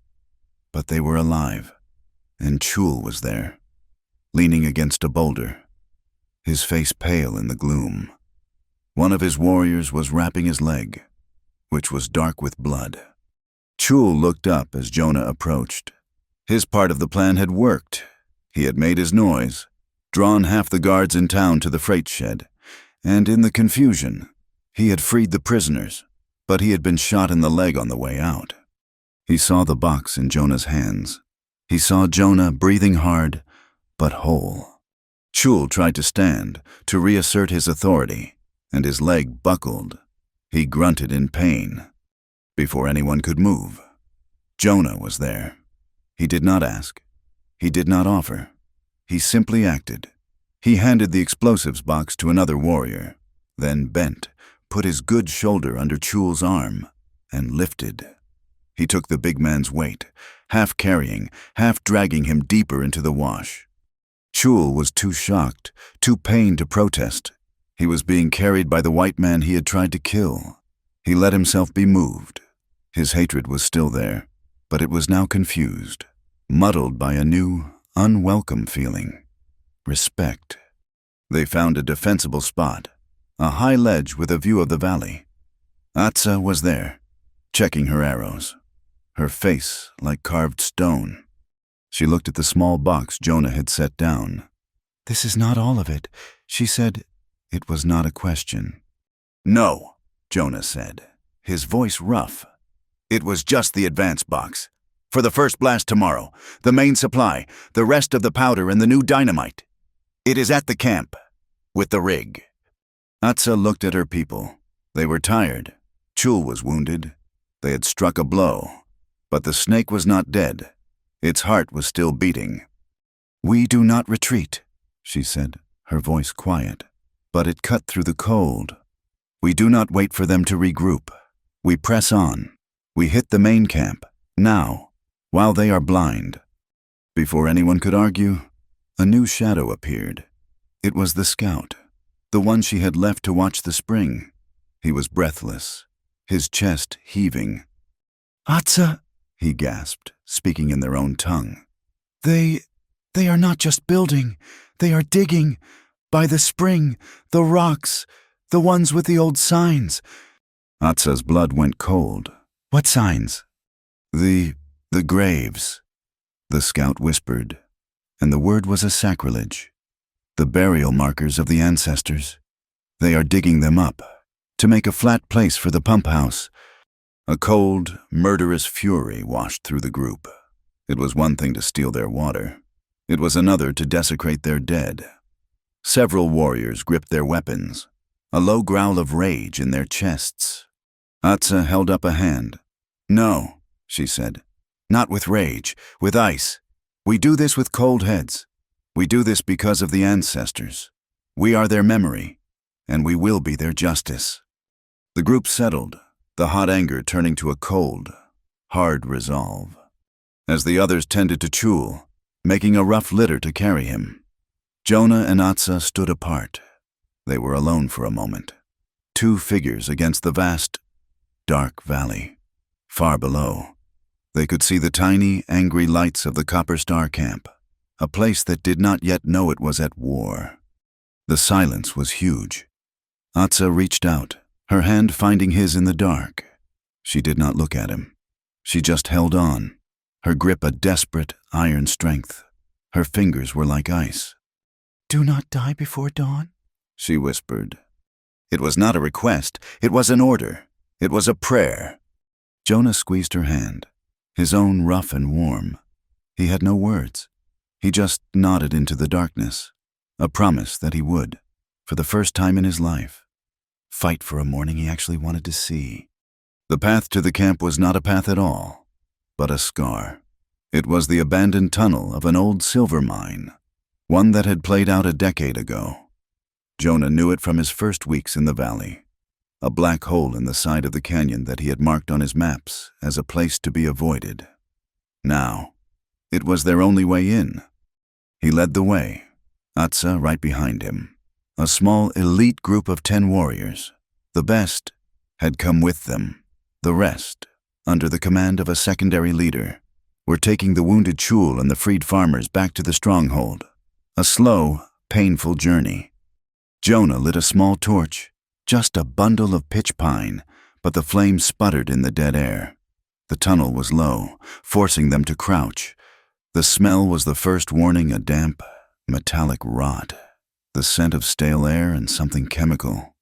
but they were alive, and Chul was there, leaning against a boulder, his face pale in the gloom. One of his warriors was wrapping his leg, which was dark with blood. Chul looked up as Jonah approached. His part of the plan had worked. He had made his noise, drawn half the guards in town to the freight shed, and in the confusion, he had freed the prisoners, but he had been shot in the leg on the way out. He saw the box in Jonah's hands. He saw Jonah breathing hard, but whole. Chul tried to stand, to reassert his authority, and his leg buckled. He grunted in pain. Before anyone could move, Jonah was there. He did not ask. He did not offer. He simply acted. He handed the explosives box to another warrior, then bent, put his good shoulder under Chul's arm, and lifted. He took the big man's weight, half carrying, half dragging him deeper into the wash. Chul was too shocked, too pained to protest. He was being carried by the white man he had tried to kill. He let himself be moved. His hatred was still there, but it was now confused, muddled by a new, unwelcome feeling. Respect. They found a defensible spot, a high ledge with a view of the valley. Atsa was there, checking her arrows, her face like carved stone. She looked at the small box Jonah had set down. "This is not all of it," she said. It was not a question. "No," Jonah said, his voice rough. "It was just the advance box. For the first blast tomorrow, the main supply, the rest of the powder and the new dynamite. It is at the camp, with the rig." Atsa looked at her people. They were tired. Chul was wounded. They had struck a blow. But the snake was not dead. Its heart was still beating. "We do not retreat," she said, her voice quiet, but it cut through the cold. "We do not wait for them to regroup. We press on. We hit the main camp, now, while they are blind." Before anyone could argue, a new shadow appeared. It was the scout, the one she had left to watch the spring. He was breathless, his chest heaving. "Atsa," he gasped, speaking in their own tongue. They are not just building, they are digging. By the spring, the rocks, the ones with the old signs." Atsa's blood went cold. "What signs?" The graves," the scout whispered, and the word was a sacrilege. "The burial markers of the ancestors. They are digging them up, to make a flat place for the pump house." A cold, murderous fury washed through the group. It was one thing to steal their water. It was another to desecrate their dead. Several warriors gripped their weapons, a low growl of rage in their chests. Atsa held up a hand. "No," she said. "Not with rage, with ice. We do this with cold heads. We do this because of the ancestors. We are their memory, and we will be their justice." The group settled, the hot anger turning to a cold, hard resolve. As the others tended to Chul, making a rough litter to carry him, Jonah and Atsa stood apart. They were alone for a moment, two figures against the vast, dark valley. Far below, they could see the tiny, angry lights of the Copper Star camp. a place that did not yet know it was at war. The silence was huge. Atsa reached out, her hand finding his in the dark. She did not look at him. She just held on, her grip a desperate iron strength. Her fingers were like ice. "Do not die before dawn," she whispered. It was not a request, it was an order. It was a prayer. Jonah squeezed her hand, his own rough and warm. He had no words. He just nodded into the darkness, a promise that he would, for the first time in his life, fight for a morning he actually wanted to see. The path to the camp was not a path at all, but a scar. It was the abandoned tunnel of an old silver mine, one that had played out a decade ago. Jonah knew it from his first weeks in the valley, a black hole in the side of the canyon that he had marked on his maps as a place to be avoided. Now, it was their only way in. He led the way, Atsa right behind him. A small elite group of 10 warriors, the best, had come with them. The rest, under the command of a secondary leader, were taking the wounded Chul and the freed farmers back to the stronghold. A slow, painful journey. Jonah lit a small torch, just a bundle of pitch pine, but the flames sputtered in the dead air. The tunnel was low, forcing them to crouch. The smell was the first warning, a damp, metallic rot, the scent of stale air and something chemical.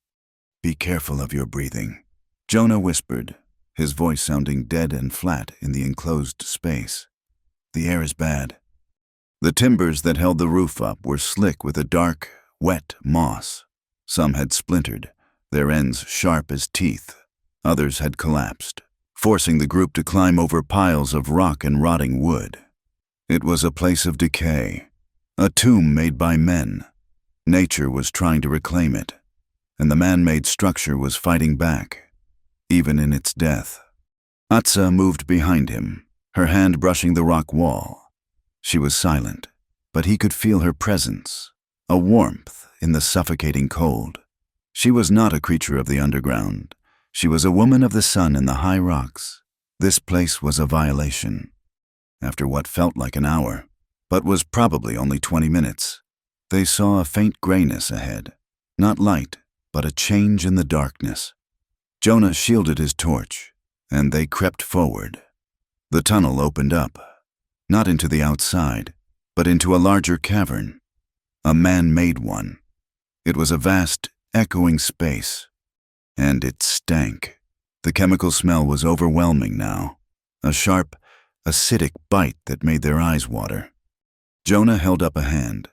"Be careful of your breathing," Jonah whispered, his voice sounding dead and flat in the enclosed space. "The air is bad." The timbers that held the roof up were slick with a dark, wet moss. Some had splintered, their ends sharp as teeth. Others had collapsed, forcing the group to climb over piles of rock and rotting wood. It was a place of decay, a tomb made by men. Nature was trying to reclaim it, and the man-made structure was fighting back, even in its death. Atsa moved behind him, her hand brushing the rock wall. She was silent, but he could feel her presence, a warmth in the suffocating cold. She was not a creature of the underground. She was a woman of the sun in the high rocks. This place was a violation. After what felt like an hour, but was probably only 20 minutes, they saw a faint grayness ahead. Not light, but a change in the darkness. Jonah shielded his torch, and they crept forward. The tunnel opened up, not into the outside, but into a larger cavern, a man-made one. It was a vast, echoing space, and it stank. The chemical smell was overwhelming now, a sharp, acidic bite that made their eyes water. Jonah held up a hand.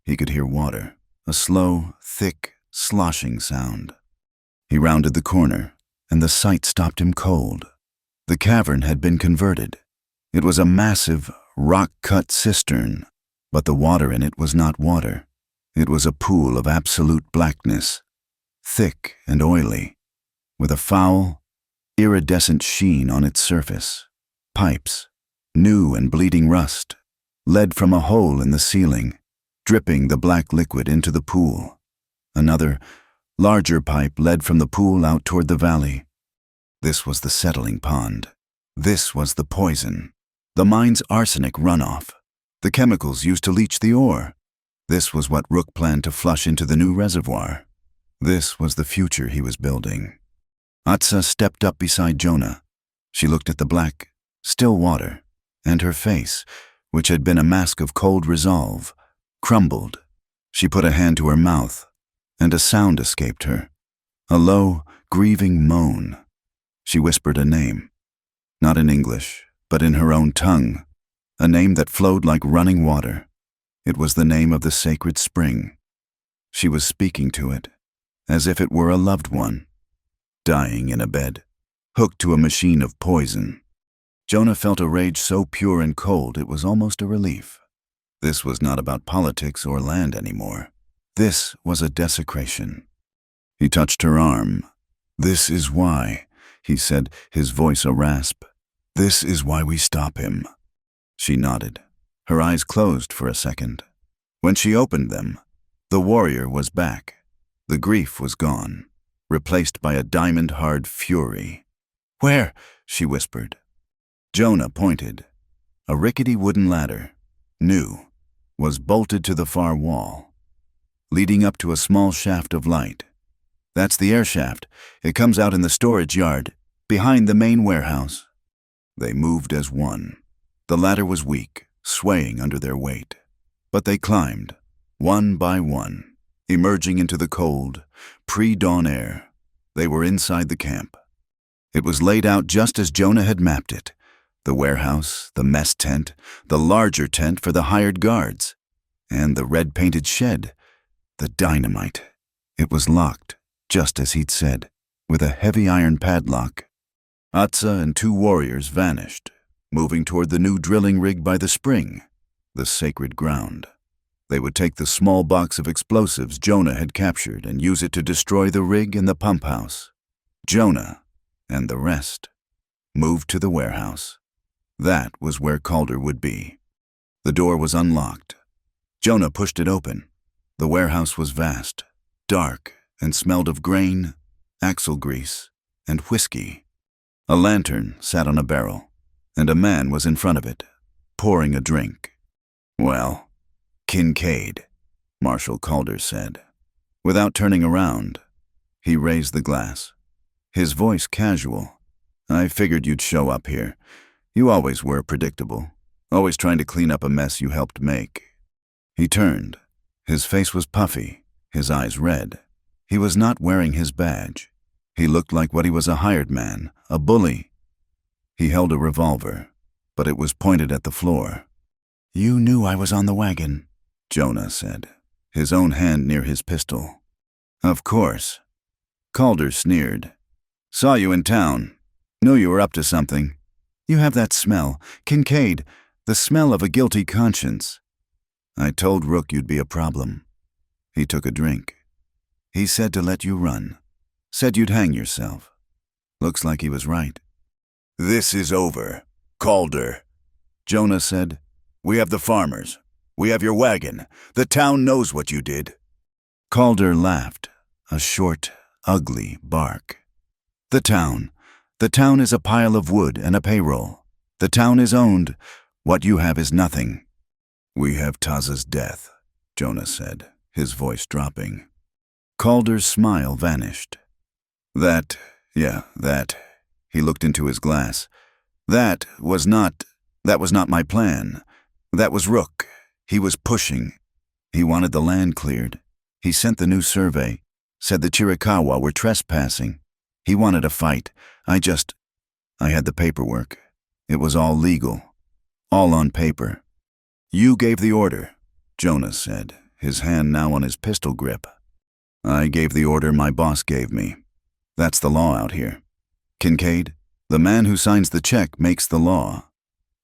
He could hear water, a slow, thick, sloshing sound. He rounded the corner, and the sight stopped him cold. The cavern had been converted. It was a massive, rock-cut cistern, but the water in it was not water. It was a pool of absolute blackness, thick and oily, with a foul, iridescent sheen on its surface. Pipes, new and bleeding rust, led from a hole in the ceiling, dripping the black liquid into the pool. Another, larger pipe led from the pool out toward the valley. This was the settling pond. This was the poison, the mine's arsenic runoff, the chemicals used to leach the ore. This was what Rook planned to flush into the new reservoir. This was the future he was building. Atsa stepped up beside Jonah. She looked at the black, still water, and her face, which had been a mask of cold resolve, crumbled. She put a hand to her mouth, and a sound escaped her, a low, grieving moan. She whispered a name, not in English, but in her own tongue, a name that flowed like running water. It was the name of the sacred spring. She was speaking to it, as if it were a loved one, dying in a bed, hooked to a machine of poison. Jonah felt a rage so pure and cold it was almost a relief. This was not about politics or land anymore. This was a desecration. He touched her arm. "This is why," he said, his voice a rasp. "This is why we stop him." She nodded. Her eyes closed for a second. When she opened them, the warrior was back. The grief was gone, replaced by a diamond-hard fury. "Where?" she whispered. Jonah pointed. A rickety wooden ladder, new, was bolted to the far wall, leading up to a small shaft of light. That's the air shaft. It comes out in the storage yard, behind the main warehouse. They moved as one. The ladder was weak, swaying under their weight. But they climbed, one by one, emerging into the cold, pre-dawn air. They were inside the camp. It was laid out just as Jonah had mapped it. The warehouse, the mess tent, the larger tent for the hired guards, and the red-painted shed, the dynamite. It was locked, just as he'd said, with a heavy iron padlock. Atsa and 2 warriors vanished, moving toward the new drilling rig by the spring, the sacred ground. They would take the small box of explosives Jonah had captured and use it to destroy the rig and the pump house. Jonah, and the rest, moved to the warehouse. That was where Calder would be. The door was unlocked. Jonah pushed it open. The warehouse was vast, dark, and smelled of grain, axle grease, and whiskey. A lantern sat on a barrel, and a man was in front of it, pouring a drink. "Well, Kincaid," Marshal Calder said. Without turning around, he raised the glass. His voice casual. "I figured you'd show up here. You always were predictable, always trying to clean up a mess you helped make." He turned. His face was puffy, his eyes red. He was not wearing his badge. He looked like what he was, a hired man, a bully. He held a revolver, but it was pointed at the floor. "You knew I was on the wagon," Jonah said, his own hand near his pistol. "Of course." Calder sneered. "Saw you in town. Knew you were up to something. You have that smell, Kincaid, the smell of a guilty conscience. I told Rook you'd be a problem." He took a drink. "He said to let you run. Said you'd hang yourself. Looks like he was right." "This is over, Calder," Jonah said. "We have the farmers. We have your wagon. The town knows what you did." Calder laughed, a short, ugly bark. The town is a pile of wood and a payroll. The town is owned. What you have is nothing." "We have Taza's death," Jonah said, his voice dropping. Calder's smile vanished. That, he looked into his glass. That was not my plan. That was Rook. He was pushing. He wanted the land cleared. He sent the new survey, said the Chiricahua were trespassing. He wanted a fight. I had the paperwork. It was all legal. All on paper. "You gave the order," Jonah said, his hand now on his pistol grip. "I gave the order my boss gave me. That's the law out here. Kincaid, the man who signs the check makes the law.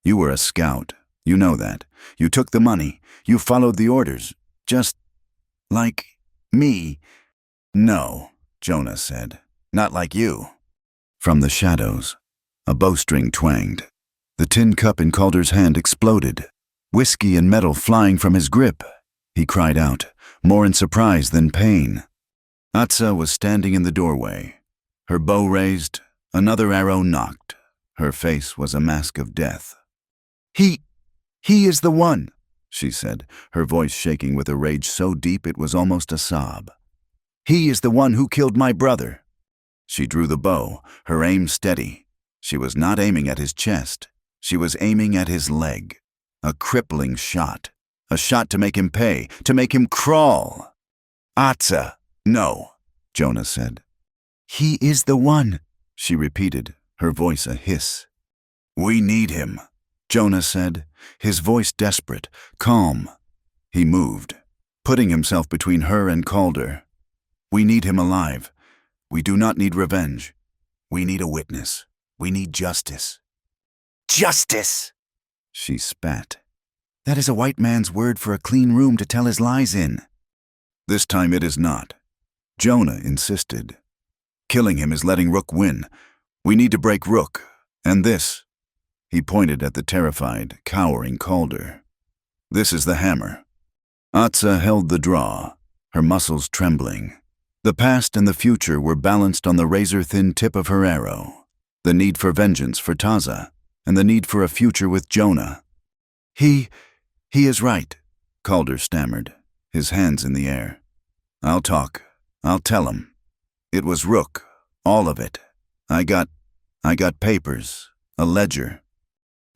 You were a scout. You know that. You took the money. You followed the orders. Just like me." "No," Jonah said. "Not like you." From the shadows, a bowstring twanged. The tin cup in Calder's hand exploded, whiskey and metal flying from his grip. He cried out, more in surprise than pain. Atsa was standing in the doorway, her bow raised, another arrow knocked. Her face was a mask of death. He is the one," she said, her voice shaking with a rage so deep it was almost a sob. "He is the one who killed my brother." She drew the bow, her aim steady. She was not aiming at his chest. She was aiming at his leg. A crippling shot. A shot to make him pay, to make him crawl. "Atsa, no," Jonah said. "He is the one," she repeated, her voice a hiss. "We need him," Jonah said, his voice desperate, calm. He moved, putting himself between her and Calder. "We need him alive. We do not need revenge. We need a witness. We need justice." "Justice!" she spat. "That is a white man's word for a clean room to tell his lies in." "This time it is not," Jonah insisted. "Killing him is letting Rook win. We need to break Rook, and this." He pointed at the terrified, cowering Calder. "This is the hammer." Atsa held the draw, her muscles trembling. The past and the future were balanced on the razor-thin tip of her arrow. The need for vengeance for Taza, and the need for a future with Jonah. He is right," Calder stammered, his hands in the air. "I'll talk. I'll tell him. It was Rook, all of it. I got papers, a ledger."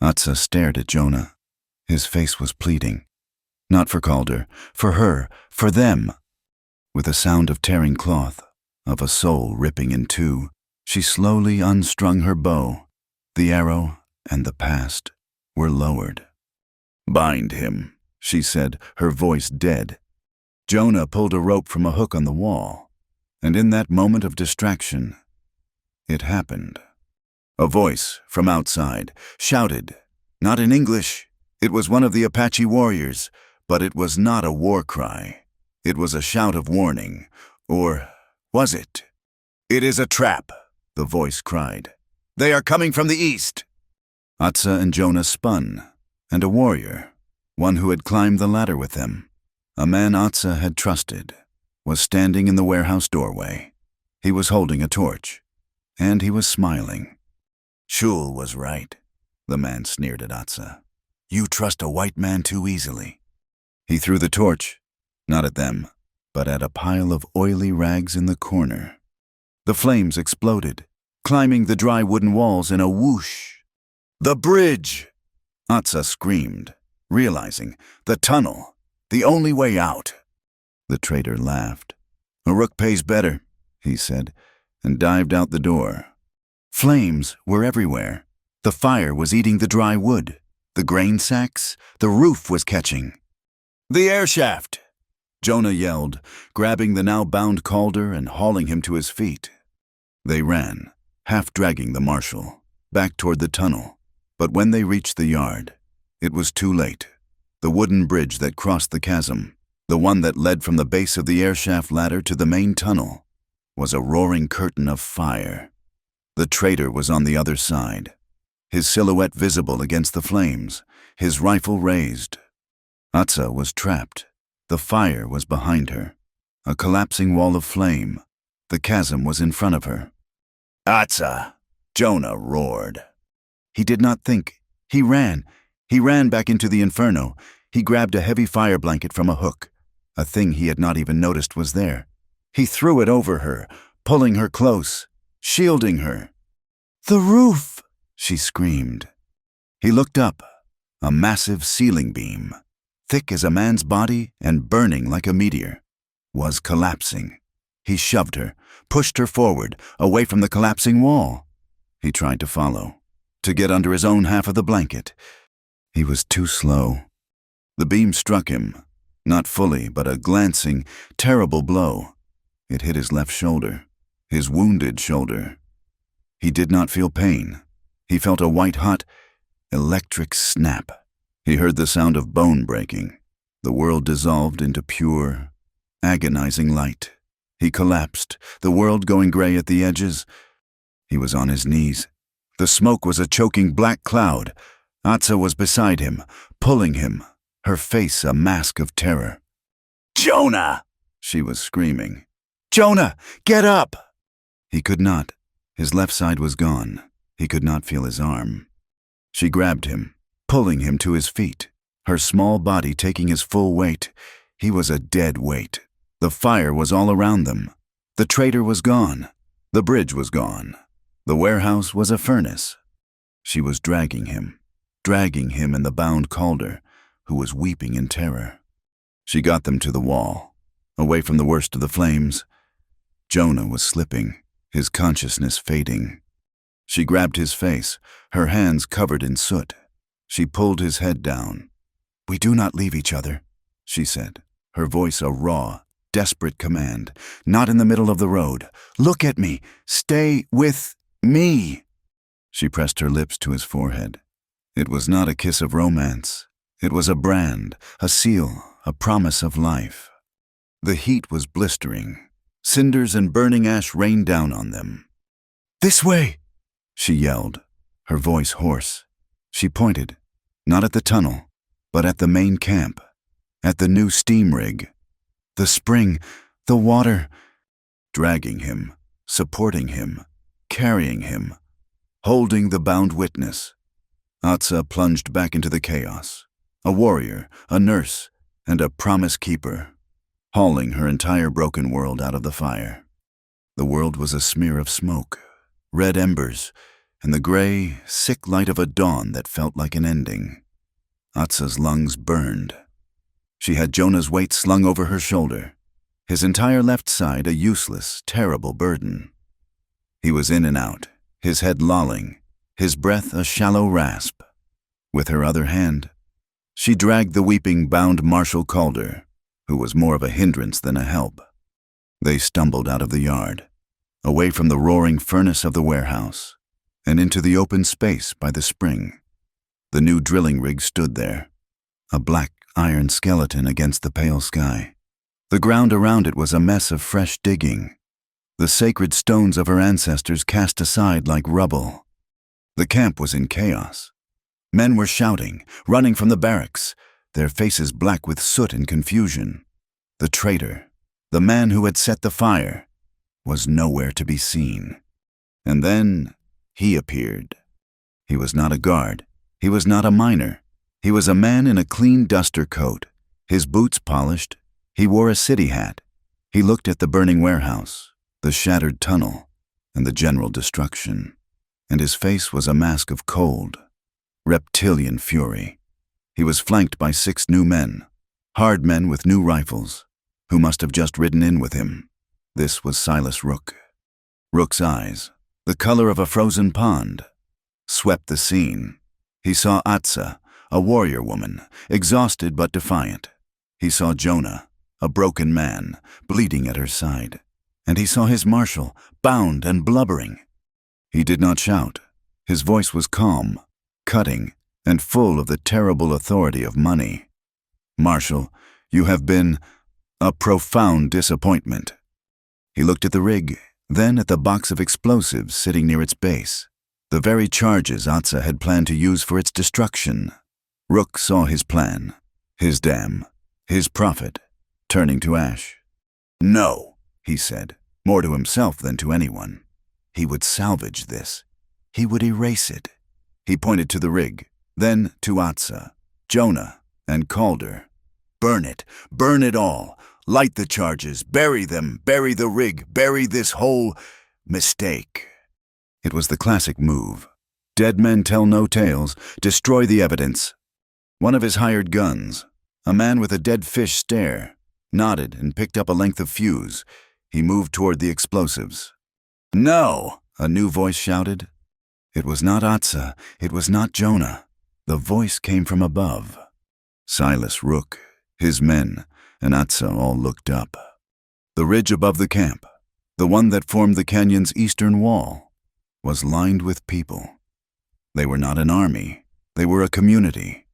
Atza stared at Jonah. His face was pleading. Not for Calder, for her, for them. With a sound of tearing cloth, of a soul ripping in two, she slowly unstrung her bow. The arrow and the past were lowered. "Bind him," she said, her voice dead. Jonah pulled a rope from a hook on the wall, and in that moment of distraction, it happened. A voice from outside shouted, not in English. It was one of the Apache warriors, but it was not a war cry. It was a shout of warning. Or was it? "It is a trap," the voice cried. "They are coming from the east." Atza and Jonah spun, and a warrior, one who had climbed the ladder with them, a man Atza had trusted, was standing in the warehouse doorway. He was holding a torch, and he was smiling. "Shul was right," the man sneered at Atza. "You trust a white man too easily." He threw the torch, not at them, but at a pile of oily rags in the corner. The flames exploded, climbing the dry wooden walls in a whoosh. "The bridge!" Atza screamed, realizing the tunnel, the only way out. The traitor laughed. "A rook pays better," he said, and dived out the door. Flames were everywhere. The fire was eating the dry wood, the grain sacks, the roof was catching. "The air shaft!" Jonah yelled, grabbing the now bound Calder and hauling him to his feet. They ran, half dragging the marshal, back toward the tunnel. But when they reached the yard, it was too late. The wooden bridge that crossed the chasm, the one that led from the base of the air shaft ladder to the main tunnel, was a roaring curtain of fire. The traitor was on the other side, his silhouette visible against the flames, his rifle raised. Atza was trapped. The fire was behind her, a collapsing wall of flame. The chasm was in front of her. "Atza!" Jonah roared. He did not think. He ran. He ran back into the inferno. He grabbed a heavy fire blanket from a hook, a thing he had not even noticed was there. He threw it over her, pulling her close, shielding her. "The roof!" she screamed. He looked up. A massive ceiling beam, thick as a man's body and burning like a meteor, was collapsing. He shoved her, pushed her forward, away from the collapsing wall. He tried to follow, to get under his own half of the blanket. He was too slow. The beam struck him, not fully, but a glancing, terrible blow. It hit his left shoulder, his wounded shoulder. He did not feel pain. He felt a white-hot, electric snap. He heard the sound of bone breaking. The world dissolved into pure, agonizing light. He collapsed, the world going gray at the edges. He was on his knees. The smoke was a choking black cloud. Atza was beside him, pulling him, her face a mask of terror. "Jonah!" she was screaming. "Jonah, get up!" He could not. His left side was gone. He could not feel his arm. She grabbed him, pulling him to his feet, her small body taking his full weight. He was a dead weight. The fire was all around them. The traitor was gone. The bridge was gone. The warehouse was a furnace. She was dragging him and the bound Calder, who was weeping in terror. She got them to the wall, away from the worst of the flames. Jonah was slipping, his consciousness fading. She grabbed his face, her hands covered in soot. She pulled his head down. "We do not leave each other," she said, her voice a raw, desperate command. "Not in the middle of the road. Look at me. Stay with me." She pressed her lips to his forehead. It was not a kiss of romance. It was a brand, a seal, a promise of life. The heat was blistering. Cinders and burning ash rained down on them. "This way!" she yelled, her voice hoarse. She pointed, not at the tunnel, but at the main camp, at the new steam rig. The spring, the water, dragging him, supporting him, carrying him, holding the bound witness. Atza plunged back into the chaos. A warrior, a nurse, and a promise keeper, hauling her entire broken world out of the fire. The world was a smear of smoke, red embers, and the gray, sick light of a dawn that felt like an ending. Atsa's lungs burned. She had Jonah's weight slung over her shoulder, his entire left side a useless, terrible burden. He was in and out, his head lolling, his breath a shallow rasp. With her other hand, she dragged the weeping, bound Marshal Calder, who was more of a hindrance than a help. They stumbled out of the yard, away from the roaring furnace of the warehouse, and into the open space by the spring. The new drilling rig stood there, a black iron skeleton against the pale sky. The ground around it was a mess of fresh digging, the sacred stones of her ancestors cast aside like rubble. The camp was in chaos. Men were shouting, running from the barracks, their faces black with soot and confusion. The traitor, the man who had set the fire, was nowhere to be seen. And then he appeared. He was not a guard. He was not a miner. He was a man in a clean duster coat, his boots polished. He wore a city hat. He looked at the burning warehouse, the shattered tunnel, and the general destruction. And his face was a mask of cold, reptilian fury. He was flanked by 6 new men, hard men with new rifles, who must have just ridden in with him. This was Silas Rook. Rook's eyes, the color of a frozen pond, swept the scene. He saw Atsa, a warrior woman, exhausted but defiant. He saw Jonah, a broken man, bleeding at her side. And he saw his marshal, bound and blubbering. He did not shout. His voice was calm, cutting, and full of the terrible authority of money. "Marshal, you have been a profound disappointment." He looked at the rig, then at the box of explosives sitting near its base, the very charges Atsa had planned to use for its destruction. Rook saw his plan, his dam, his profit, turning to ash. "No," he said, more to himself than to anyone. He would salvage this. He would erase it. He pointed to the rig, then to Atsa, Jonah, and Calder. "Burn it all. Light the charges, bury them, bury the rig, bury this whole mistake." It was the classic move. Dead men tell no tales, destroy the evidence. One of his hired guns, a man with a dead fish stare, nodded and picked up a length of fuse. He moved toward the explosives. "No!" a new voice shouted. It was not Atsa, it was not Jonah. The voice came from above. Silas Rook, his men, and Atsa all looked up. The ridge above the camp, the one that formed the canyon's eastern wall, was lined with people. They were not an army, they were a community.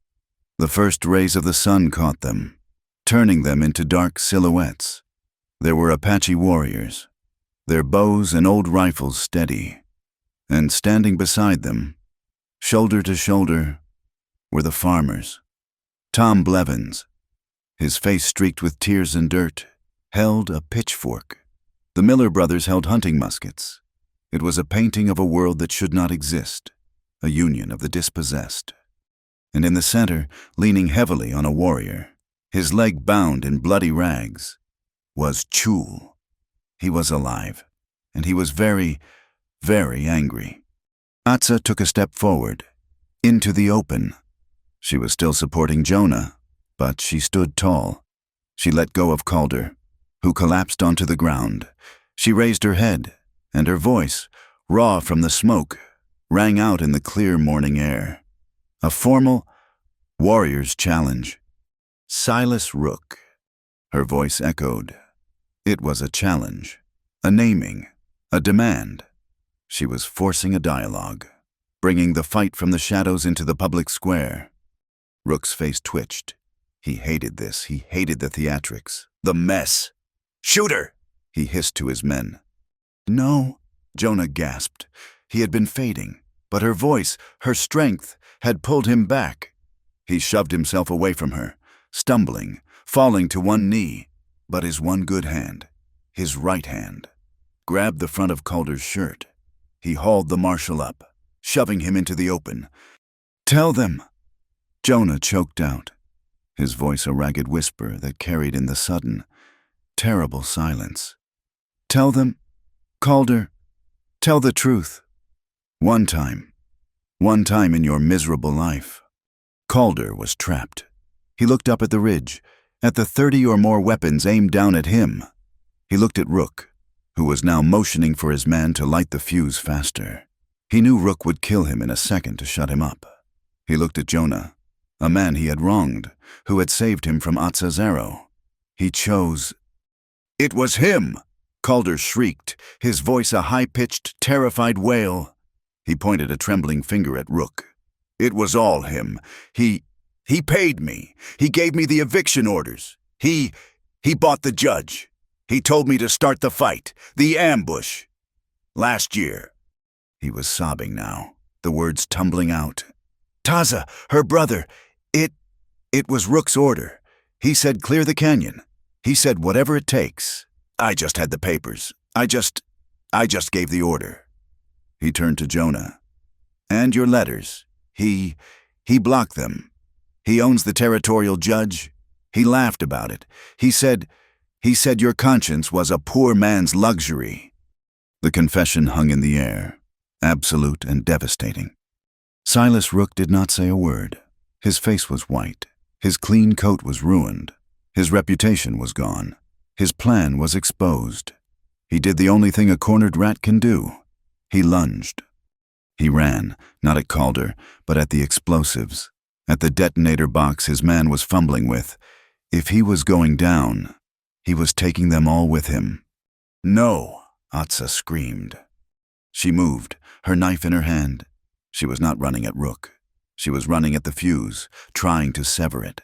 The first rays of the sun caught them, turning them into dark silhouettes. There were Apache warriors, their bows and old rifles steady, and standing beside them, shoulder to shoulder, were the farmers. Tom Blevins, his face streaked with tears and dirt, held a pitchfork. The Miller brothers held hunting muskets. It was a painting of a world that should not exist, a union of the dispossessed. And in the center, leaning heavily on a warrior, his leg bound in bloody rags, was Chul. He was alive, and he was very, very angry. Atsa took a step forward, into the open. She was still supporting Jonah, but she stood tall. She let go of Calder, who collapsed onto the ground. She raised her head, and her voice, raw from the smoke, rang out in the clear morning air. A formal warrior's challenge. "Silas Rook." Her voice echoed. It was a challenge, a naming, a demand. She was forcing a dialogue, bringing the fight from the shadows into the public square. Rook's face twitched. He hated this. He hated the theatrics, the mess. "Shoot her!" he hissed to his men. "No," Jonah gasped. He had been fading, but her voice, her strength, had pulled him back. He shoved himself away from her, stumbling, falling to one knee, but his one good hand, his right hand, grabbed the front of Calder's shirt. He hauled the marshal up, shoving him into the open. "Tell them!" Jonah choked out. his voice a ragged whisper that carried in the sudden, terrible silence. "Tell them, Calder, tell the truth. One time in your miserable life." Calder was trapped. He looked up at the ridge, at the 30 or more weapons aimed down at him. He looked at Rook, who was now motioning for his man to light the fuse faster. He knew Rook would kill him in a second to shut him up. He looked at Jonah, a man he had wronged, who had saved him from Atsa's arrow. He chose. "It was him!" Calder shrieked, his voice a high-pitched, terrified wail. He pointed a trembling finger at Rook. "It was all him. He paid me. He gave me the eviction orders. He bought the judge. He told me to start the fight, the ambush. Last year." He was sobbing now, the words tumbling out. "Taza, her brother, it was Rook's order. He said clear the canyon. He said whatever it takes. I just had the papers. I just gave the order." He turned to Jonah. "And your letters. He blocked them. He owns the territorial judge. He laughed about it. He said your conscience was a poor man's luxury." The confession hung in the air, absolute and devastating. Silas Rook did not say a word. His face was white. His clean coat was ruined. His reputation was gone. His plan was exposed. He did the only thing a cornered rat can do. He lunged. He ran, not at Calder, but at the explosives, at the detonator box his man was fumbling with. If he was going down, he was taking them all with him. "No!" Atsa screamed. She moved, her knife in her hand. She was not running at Rook. She was running at the fuse, trying to sever it.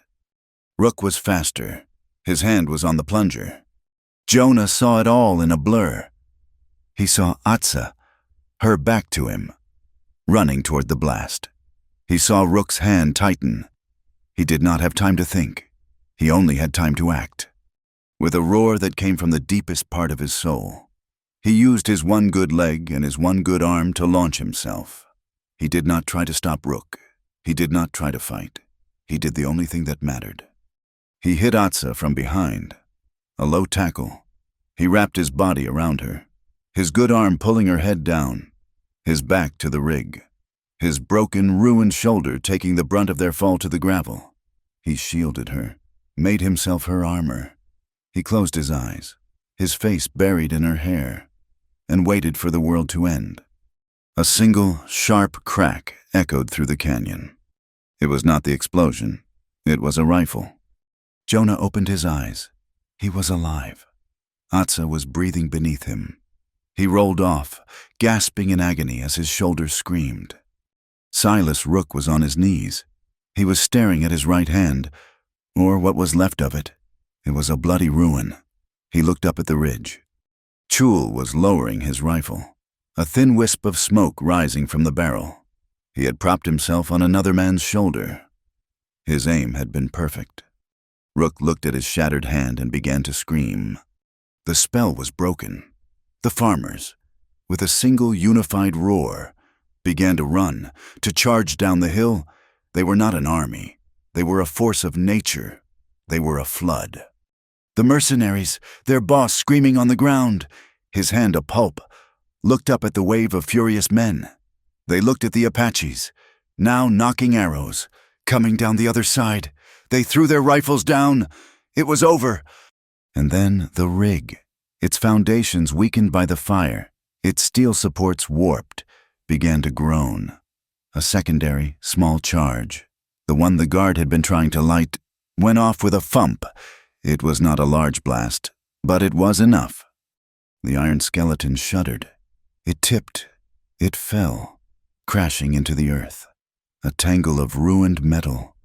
Rook was faster. His hand was on the plunger. Jonah saw it all in a blur. He saw Atsa, her back to him, running toward the blast. He saw Rook's hand tighten. He did not have time to think. He only had time to act. With a roar that came from the deepest part of his soul, he used his one good leg and his one good arm to launch himself. He did not try to stop Rook. He did not try to fight. He did the only thing that mattered. He hit Atsa from behind. A low tackle. He wrapped his body around her, his good arm pulling her head down, his back to the rig, his broken, ruined shoulder taking the brunt of their fall to the gravel. He shielded her, made himself her armor. He closed his eyes, his face buried in her hair, and waited for the world to end. A single, sharp crack echoed through the canyon. It was not the explosion. It was a rifle. Jonah opened his eyes. He was alive. Atsa was breathing beneath him. He rolled off, gasping in agony as his shoulders screamed. Silas Rook was on his knees. He was staring at his right hand, or what was left of it. It was a bloody ruin. He looked up at the ridge. Chul was lowering his rifle, a thin wisp of smoke rising from the barrel. He had propped himself on another man's shoulder. His aim had been perfect. Rook looked at his shattered hand and began to scream. The spell was broken. The farmers, with a single unified roar, began to run, to charge down the hill. They were not an army. They were a force of nature. They were a flood. The mercenaries, their boss screaming on the ground, his hand a pulp, looked up at the wave of furious men. They looked at the Apaches, now knocking arrows, coming down the other side. They threw their rifles down. It was over. And then the rig, its foundations weakened by the fire, its steel supports warped, began to groan. A secondary, small charge, the one the guard had been trying to light, went off with a thump. It was not a large blast, but it was enough. The iron skeleton shuddered. It tipped. It fell, crashing into the earth, a tangle of ruined metal.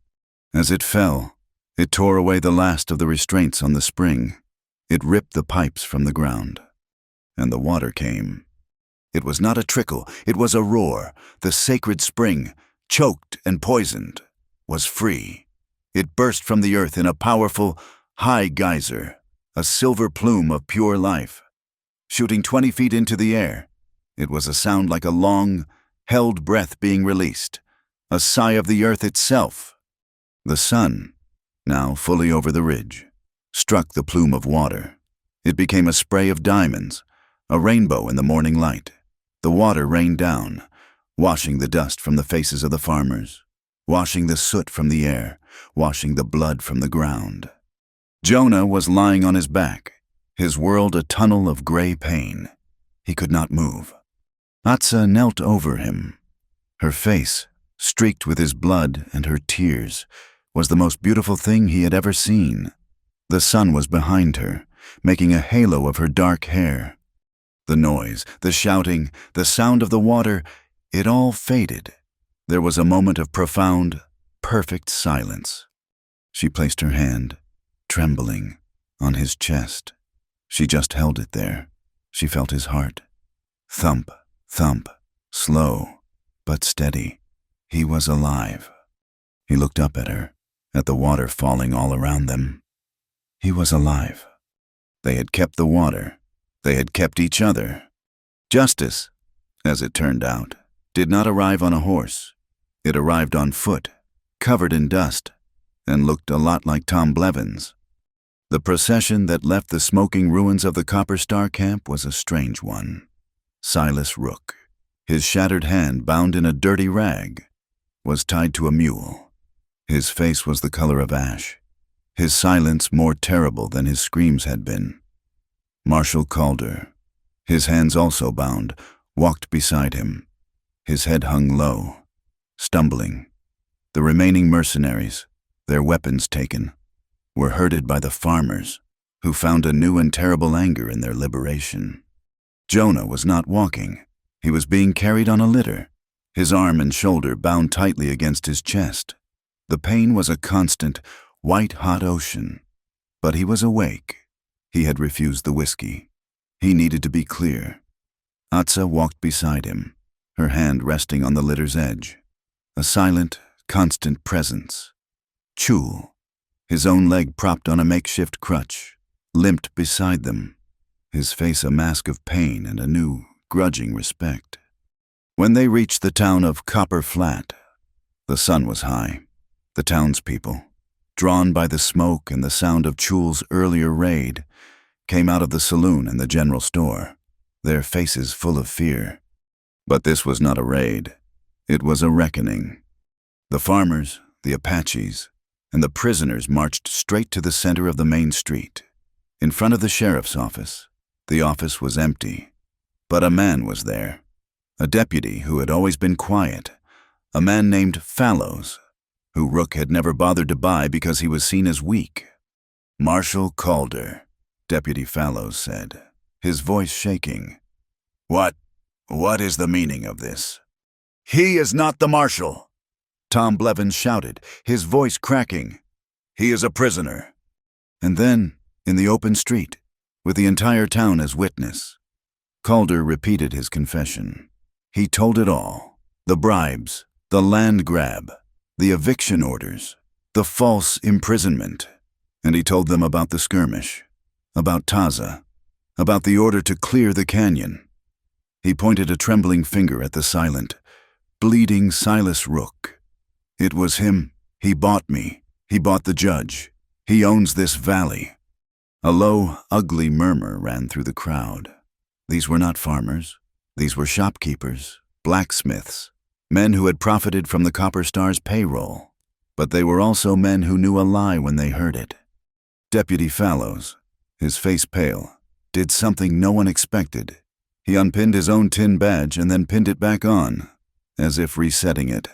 As it fell, it tore away the last of the restraints on the spring. It ripped the pipes from the ground. And the water came. It was not a trickle, it was a roar. The sacred spring, choked and poisoned, was free. It burst from the earth in a powerful, high geyser, a silver plume of pure life. Shooting 20 feet into the air, it was a sound like a long, held breath being released, a sigh of the earth itself. The sun, now fully over the ridge, struck the plume of water. It became a spray of diamonds, a rainbow in the morning light. The water rained down, washing the dust from the faces of the farmers, washing the soot from the air, washing the blood from the ground. Jonah was lying on his back, his world a tunnel of gray pain. He could not move. Atsa knelt over him. Her face, streaked with his blood and her tears, was the most beautiful thing he had ever seen. The sun was behind her, making a halo of her dark hair. The noise, the shouting, the sound of the water, it all faded. There was a moment of profound, perfect silence. She placed her hand, trembling, on his chest. She just held it there. She felt his heart. Thump, thump, slow, but steady. He was alive. He looked up at her, at the water falling all around them. He was alive. They had kept the water. They had kept each other. Justice, as it turned out, did not arrive on a horse. It arrived on foot, covered in dust, and looked a lot like Tom Blevins. The procession that left the smoking ruins of the Copper Star camp was a strange one. Silas Rook, his shattered hand bound in a dirty rag, was tied to a mule. His face was the color of ash, his silence more terrible than his screams had been. Marshal Calder, his hands also bound, walked beside him. His head hung low, stumbling. The remaining mercenaries, their weapons taken, were herded by the farmers, who found a new and terrible anger in their liberation. Jonah was not walking. He was being carried on a litter, his arm and shoulder bound tightly against his chest. The pain was a constant, white-hot ocean. But he was awake. He had refused the whiskey. He needed to be clear. Atsa walked beside him, her hand resting on the litter's edge. A silent, constant presence. Chul, his own leg propped on a makeshift crutch, limped beside them, his face a mask of pain and a new, grudging respect. When they reached the town of Copper Flat, the sun was high. The townspeople, drawn by the smoke and the sound of Chul's earlier raid, came out of the saloon and the general store, their faces full of fear. But this was not a raid. It was a reckoning. The farmers, the Apaches, and the prisoners marched straight to the center of the main street. In front of the sheriff's office, the office was empty. But a man was there, a deputy who had always been quiet, a man named Fallows, who Rook had never bothered to buy because he was seen as weak. Marshal Calder, Deputy Fallows said, his voice shaking. What is the meaning of this? He is not the marshal, Tom Blevins shouted, his voice cracking. He is a prisoner. And then, in the open street, with the entire town as witness, Calder repeated his confession. He told it all. The bribes, the land grab, the eviction orders, the false imprisonment. And he told them about the skirmish, about Taza, about the order to clear the canyon. He pointed a trembling finger at the silent, bleeding Silas Rook. It was him. He bought me. He bought the judge. He owns this valley. A low, ugly murmur ran through the crowd. These were not farmers. These were shopkeepers, blacksmiths, men who had profited from the Copper Star's payroll. But they were also men who knew a lie when they heard it. Deputy Fallows, his face pale, did something no one expected. He unpinned his own tin badge and then pinned it back on, as if resetting it.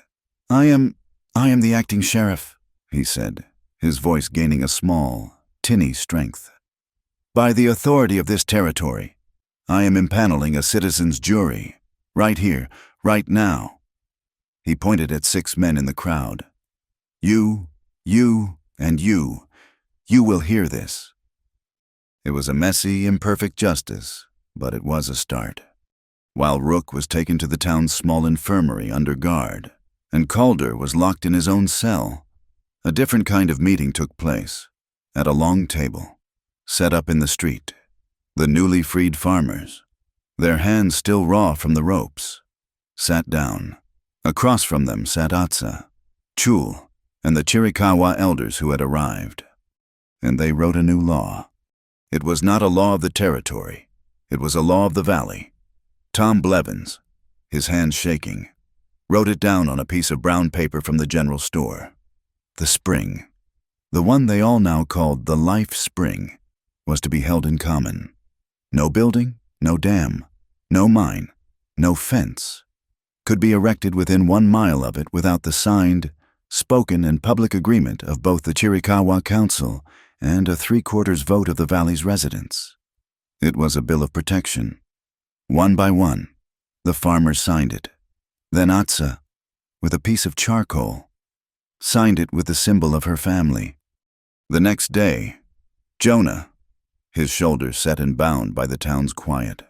I am the acting sheriff, he said, his voice gaining a small, tinny strength. By the authority of this territory, I am impaneling a citizen's jury, right here, right now. He pointed at 6 men in the crowd. You, and you will hear this. It was a messy, imperfect justice, but it was a start. While Rook was taken to the town's small infirmary under guard, and Calder was locked in his own cell, a different kind of meeting took place, at a long table, set up in the street. The newly freed farmers, their hands still raw from the ropes, sat down. Across from them sat Atsa, Chul, and the Chiricahua elders who had arrived. And they wrote a new law. It was not a law of the territory. It was a law of the valley. Tom Blevins, his hands shaking, wrote it down on a piece of brown paper from the general store. The spring, the one they all now called the Life Spring, was to be held in common. No building, no dam, no mine, no fence could be erected within 1 mile of it without the signed, spoken and public agreement of both the Chiricahua Council and a 3/4 vote of the valley's residents. It was a bill of protection. One by one, the farmers signed it. Then Atsa, with a piece of charcoal, signed it with the symbol of her family. The next day, Jonah, his shoulders set and bound by the town's quiet,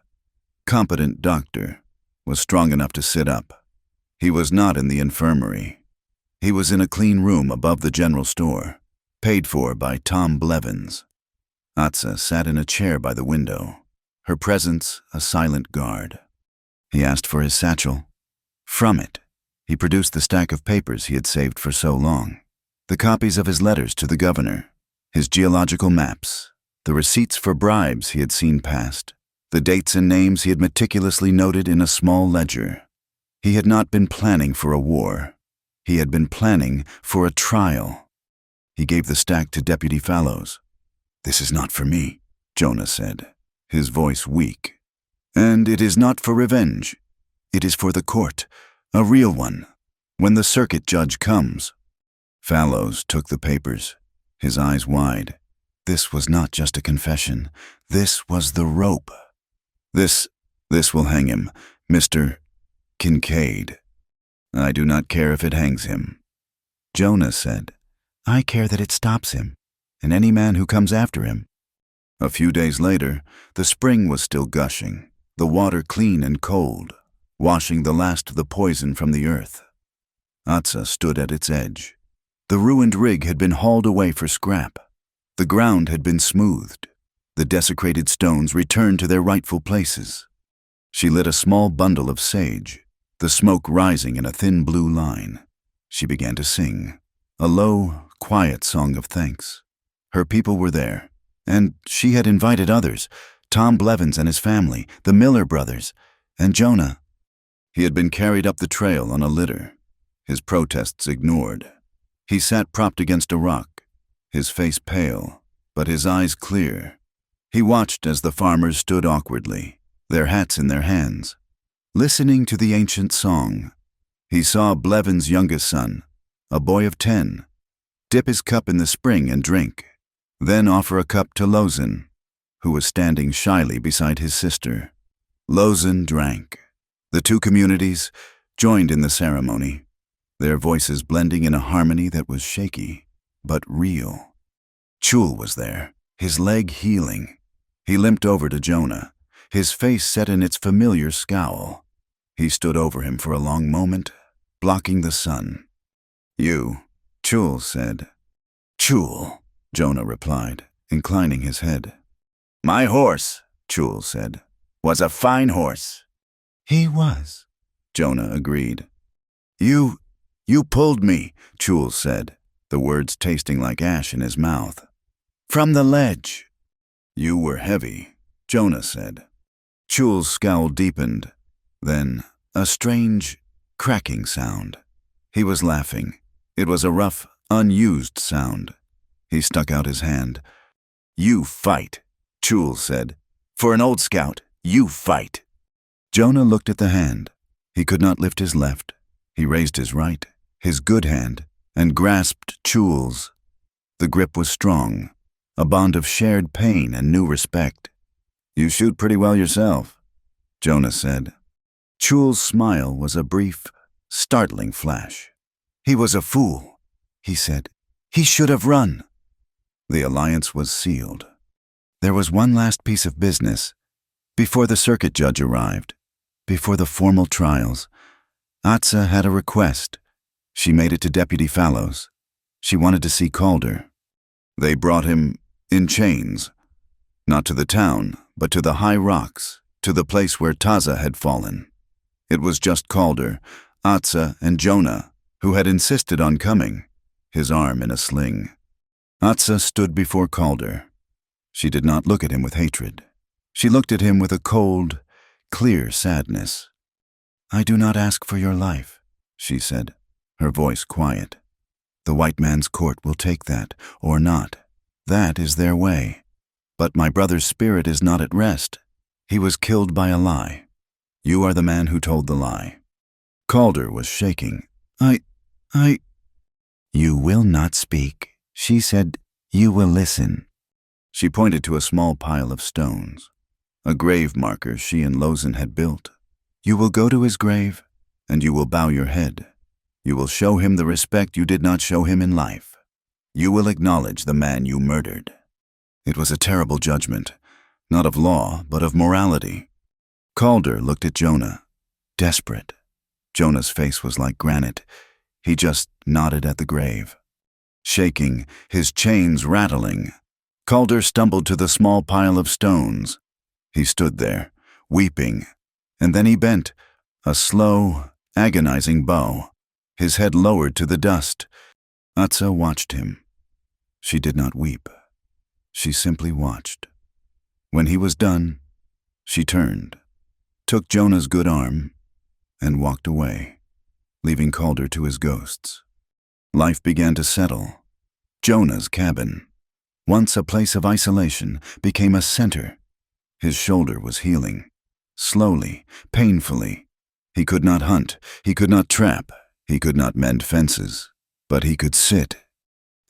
competent doctor, was strong enough to sit up. He was not in the infirmary. He was in a clean room above the general store, paid for by Tom Blevins. Atsa sat in a chair by the window, her presence a silent guard. He asked for his satchel. From it, he produced the stack of papers he had saved for so long, the copies of his letters to the governor, his geological maps, the receipts for bribes he had seen passed, the dates and names he had meticulously noted in a small ledger. He had not been planning for a war. He had been planning for a trial. He gave the stack to Deputy Fallows. "This is not for me," Jonah said, his voice weak. "And it is not for revenge. It is for the court, a real one, when the circuit judge comes." Fallows took the papers, his eyes wide. This was not just a confession. This was the rope. This will hang him, Mr. Kincaid. "I do not care if it hangs him." Jonah said, "I care that it stops him, and any man who comes after him." A few days later, the spring was still gushing, the water clean and cold, washing the last of the poison from the earth. Atsa stood at its edge. The ruined rig had been hauled away for scrap. The ground had been smoothed. The desecrated stones returned to their rightful places. She lit a small bundle of sage, the smoke rising in a thin blue line. She began to sing, a low, quiet song of thanks. Her people were there, and she had invited others, Tom Blevins and his family, the Miller brothers, and Jonah. He had been carried up the trail on a litter, his protests ignored. He sat propped against a rock, his face pale, but his eyes clear. He watched as the farmers stood awkwardly, their hats in their hands, listening to the ancient song. He saw Blevins' youngest son, a boy of 10, dip his cup in the spring and drink, then offer a cup to Lozin, who was standing shyly beside his sister. Lozin drank. The two communities joined in the ceremony, their voices blending in a harmony that was shaky, but real. Chul was there, his leg healing. He limped over to Jonah, his face set in its familiar scowl. He stood over him for a long moment, blocking the sun. "You," Chul said. "Chul," Jonah replied, inclining his head. "My horse," Chul said, "was a fine horse." "He was," Jonah agreed. You pulled me," Chul said, the words tasting like ash in his mouth. "From the ledge." "You were heavy," Jonah said. Chul's scowl deepened, then a strange, cracking sound. He was laughing. It was a rough, unused sound. He stuck out his hand. "You fight," Chul said. "For an old scout, you fight." Jonah looked at the hand. He could not lift his left. He raised his right, his good hand, and grasped Chul's. The grip was strong, a bond of shared pain and new respect. "You shoot pretty well yourself," Jonah said. Chul's smile was a brief, startling flash. "He was a fool," he said. "He should have run." The alliance was sealed. There was one last piece of business. Before the circuit judge arrived, before the formal trials, Atsa had a request. She made it to Deputy Fallows. She wanted to see Calder. They brought him in chains, not to the town, but to the high rocks, to the place where Taza had fallen. It was just Calder, Atsa, and Jonah, who had insisted on coming. his arm in a sling. Atsa stood before Calder. She did not look at him with hatred. She looked at him with a cold, clear sadness. "I do not ask for your life," she said, her voice quiet. "The white man's court will take that, or not. That is their way. But my brother's spirit is not at rest. He was killed by a lie. You are the man who told the lie." Calder was shaking. I... "You will not speak," she said. "You will listen." She pointed to a small pile of stones, a grave marker she and Lozen had built. "You will go to his grave, and you will bow your head. You will show him the respect you did not show him in life. You will acknowledge the man you murdered." It was a terrible judgment, not of law, but of morality. Calder looked at Jonah, desperate. Jonah's face was like granite. He just nodded at the grave. Shaking, his chains rattling, Calder stumbled to the small pile of stones. He stood there, weeping, and then he bent, a slow, agonizing bow, his head lowered to the dust. Atsa watched him. She did not weep. She simply watched. When he was done, she turned, took Jonah's good arm, and walked away, leaving Calder to his ghosts. Life began to settle. Jonah's cabin, once a place of isolation, became a center. His shoulder was healing. Slowly, painfully. He could not hunt, he could not trap, he could not mend fences, but he could sit.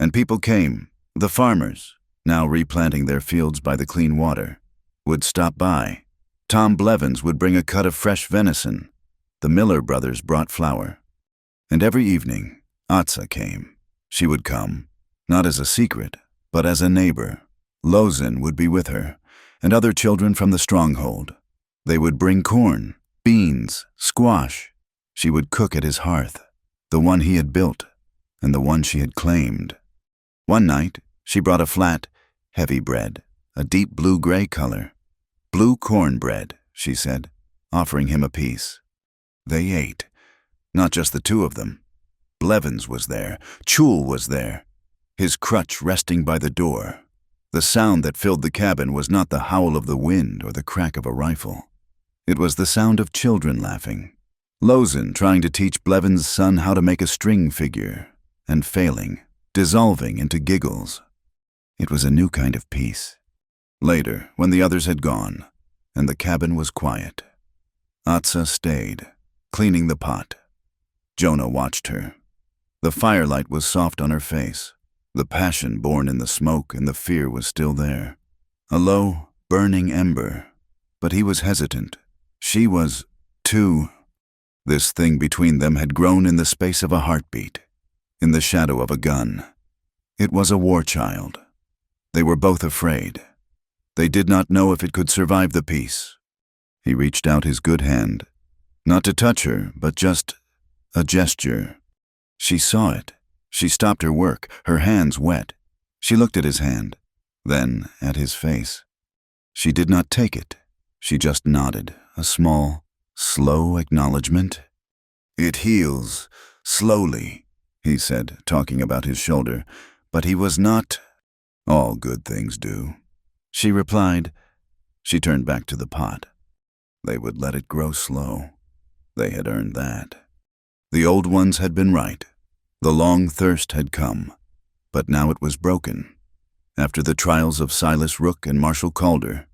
And people came, the farmers, now replanting their fields by the clean water, would stop by. Tom Blevins would bring a cut of fresh venison. The Miller brothers brought flour. And every evening, Atsa came. She would come, not as a secret, but as a neighbor. Lozen would be with her, and other children from the stronghold. They would bring corn, beans, squash. She would cook at his hearth, the one he had built, and the one she had claimed. One night, she brought a flat, heavy bread, a deep blue-gray color. "Blue cornbread," she said, offering him a piece. They ate, not just the two of them. Blevins was there, Chul was there, his crutch resting by the door. The sound that filled the cabin was not the howl of the wind or the crack of a rifle. It was the sound of children laughing. Lozen trying to teach Blevins' son how to make a string figure, and failing, dissolving into giggles. It was a new kind of peace. Later, when the others had gone, and the cabin was quiet, Atsa stayed, cleaning the pot. Jonah watched her. The firelight was soft on her face. The passion born in the smoke and the fear was still there. A low, burning ember. But he was hesitant. She was, too. This thing between them had grown in the space of a heartbeat, in the shadow of a gun. It was a war child. They were both afraid. They did not know if it could survive the peace. He reached out his good hand, not to touch her, but just a gesture. She saw it. She stopped her work, her hands wet. She looked at his hand, then at his face. She did not take it. She just nodded, a small, slow acknowledgement. "It heals, slowly," he said, talking about his shoulder, but he was not. "All good things do," she replied. She turned back to the pot. They would let it grow slow. They had earned that. The old ones had been right. The long thirst had come, but now it was broken. After the trials of Silas Rook and Marshall Calder,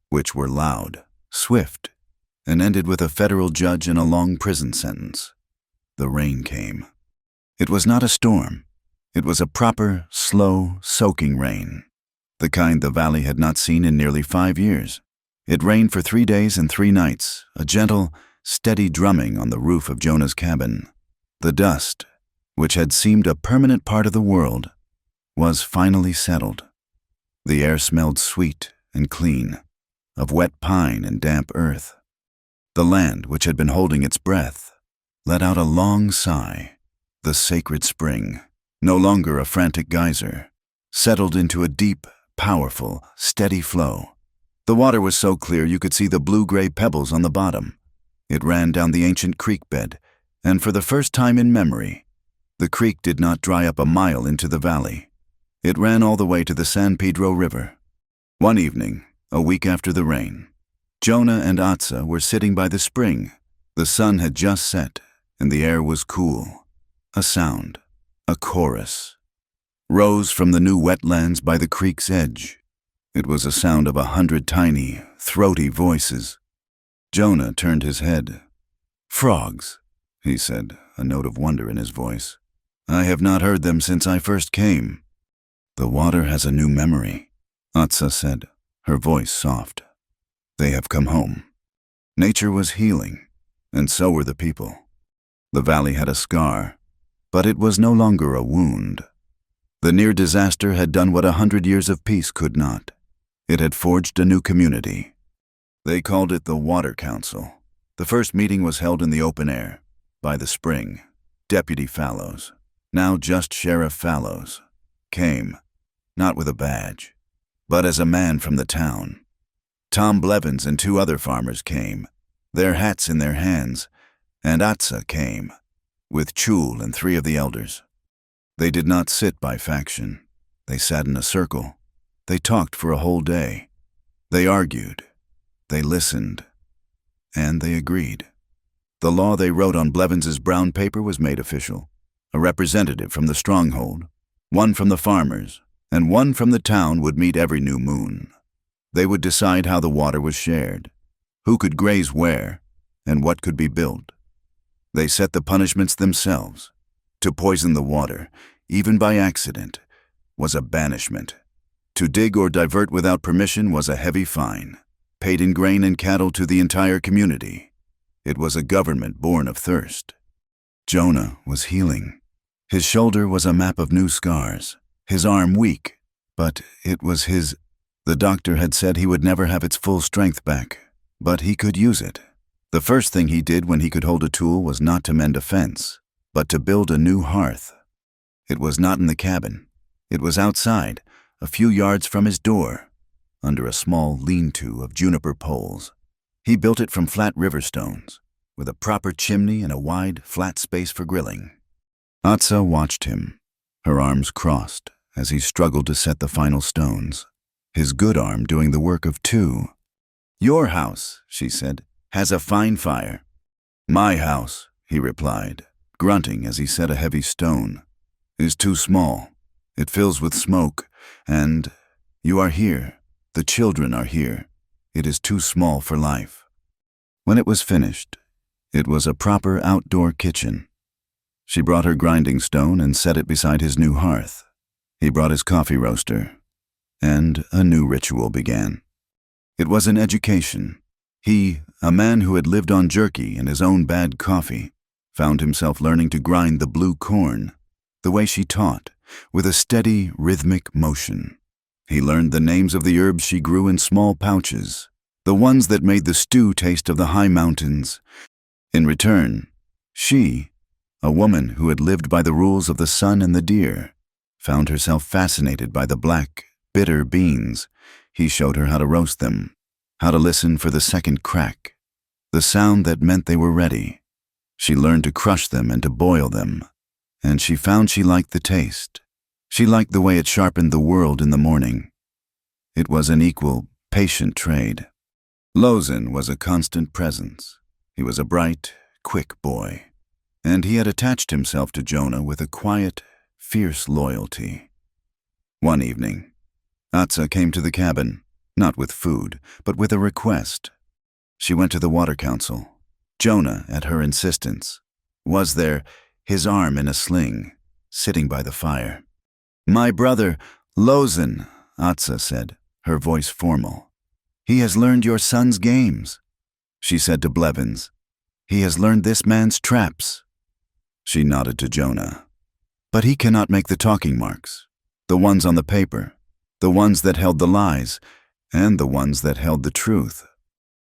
which were loud, swift, and ended with a federal judge and a long prison sentence, the rain came. It was not a storm. It was a proper, slow, soaking rain, the kind the valley had not seen in nearly 5 years. It rained for 3 days and 3 nights, a gentle, steady drumming on the roof of Jonah's cabin. The dust, which had seemed a permanent part of the world, was finally settled. The air smelled sweet and clean, of wet pine and damp earth. The land, which had been holding its breath, let out a long sigh. The sacred spring, no longer a frantic geyser, settled into a deep, powerful, steady flow. The water was so clear you could see the blue-gray pebbles on the bottom. It ran down the ancient creek bed, and for the first time in memory, The creek did not dry up a mile into the valley. It ran all the way to the San Pedro River. One evening, a week after the rain, Jonah and Atsa were sitting by the spring. The sun had just set, and the air was cool. A sound, a chorus, rose from the new wetlands by the creek's edge. It was a sound of 100 tiny, throaty voices. Jonah turned his head. "Frogs," he said, a note of wonder in his voice. "I have not heard them since I first came." "The water has a new memory," Atsa said, her voice soft. "They have come home." Nature was healing, and so were the people. The valley had a scar, but it was no longer a wound. The near disaster had done what 100 years of peace could not. It had forged a new community. They called it the Water Council. The first meeting was held in the open air, by the spring. Deputy Fallows, now just Sheriff Fallows, came, not with a badge, but as a man from the town. Tom Blevins and 2 other farmers came, their hats in their hands, and Atsa came, with Chul and 3 of the elders. They did not sit by faction. They sat in a circle. They talked for a whole day. They argued. They listened. And they agreed. The law they wrote on Blevins's brown paper was made official. A representative from the stronghold, one from the farmers, and one from the town would meet every new moon. They would decide how the water was shared, who could graze where, and what could be built. They set the punishments themselves. To poison the water, even by accident, was a banishment. To dig or divert without permission was a heavy fine, paid in grain and cattle to the entire community. It was a government born of thirst. Jonah was healing. His shoulder was a map of new scars, his arm weak, but it was his. The doctor had said he would never have its full strength back, but he could use it. The first thing he did when he could hold a tool was not to mend a fence, but to build a new hearth. It was not in the cabin. It was outside, a few yards from his door, under a small lean-to of juniper poles. He built it from flat river stones, with a proper chimney and a wide, flat space for grilling. Atsa watched him, her arms crossed, as he struggled to set the final stones, his good arm doing the work of 2. "Your house," she said, "has a fine fire." "My house," he replied, grunting as he set a heavy stone, "is too small. It fills with smoke, and you are here. The children are here. It is too small for life." When it was finished, it was a proper outdoor kitchen. She brought her grinding stone and set it beside his new hearth. He brought his coffee roaster, and a new ritual began. It was an education. He, a man who had lived on jerky and his own bad coffee, found himself learning to grind the blue corn, the way she taught, with a steady, rhythmic motion. He learned the names of the herbs she grew in small pouches, the ones that made the stew taste of the high mountains. In return, she, a woman who had lived by the rules of the sun and the deer, found herself fascinated by the black, bitter beans. He showed her how to roast them, how to listen for the second crack, the sound that meant they were ready. She learned to crush them and to boil them, and she found she liked the taste. She liked the way it sharpened the world in the morning. It was an equal, patient trade. Lozin was a constant presence. He was a bright, quick boy, and he had attached himself to Jonah with a quiet, fierce loyalty. One evening, Atsa came to the cabin, not with food, but with a request. She went to the Water Council. Jonah, at her insistence, was there, his arm in a sling, sitting by the fire. "My brother, Lozin," Atsa said, her voice formal. "He has learned your son's games." She said to Blevins, "He has learned this man's traps." She nodded to Jonah. "But he cannot make the talking marks, the ones on the paper, the ones that held the lies, and the ones that held the truth."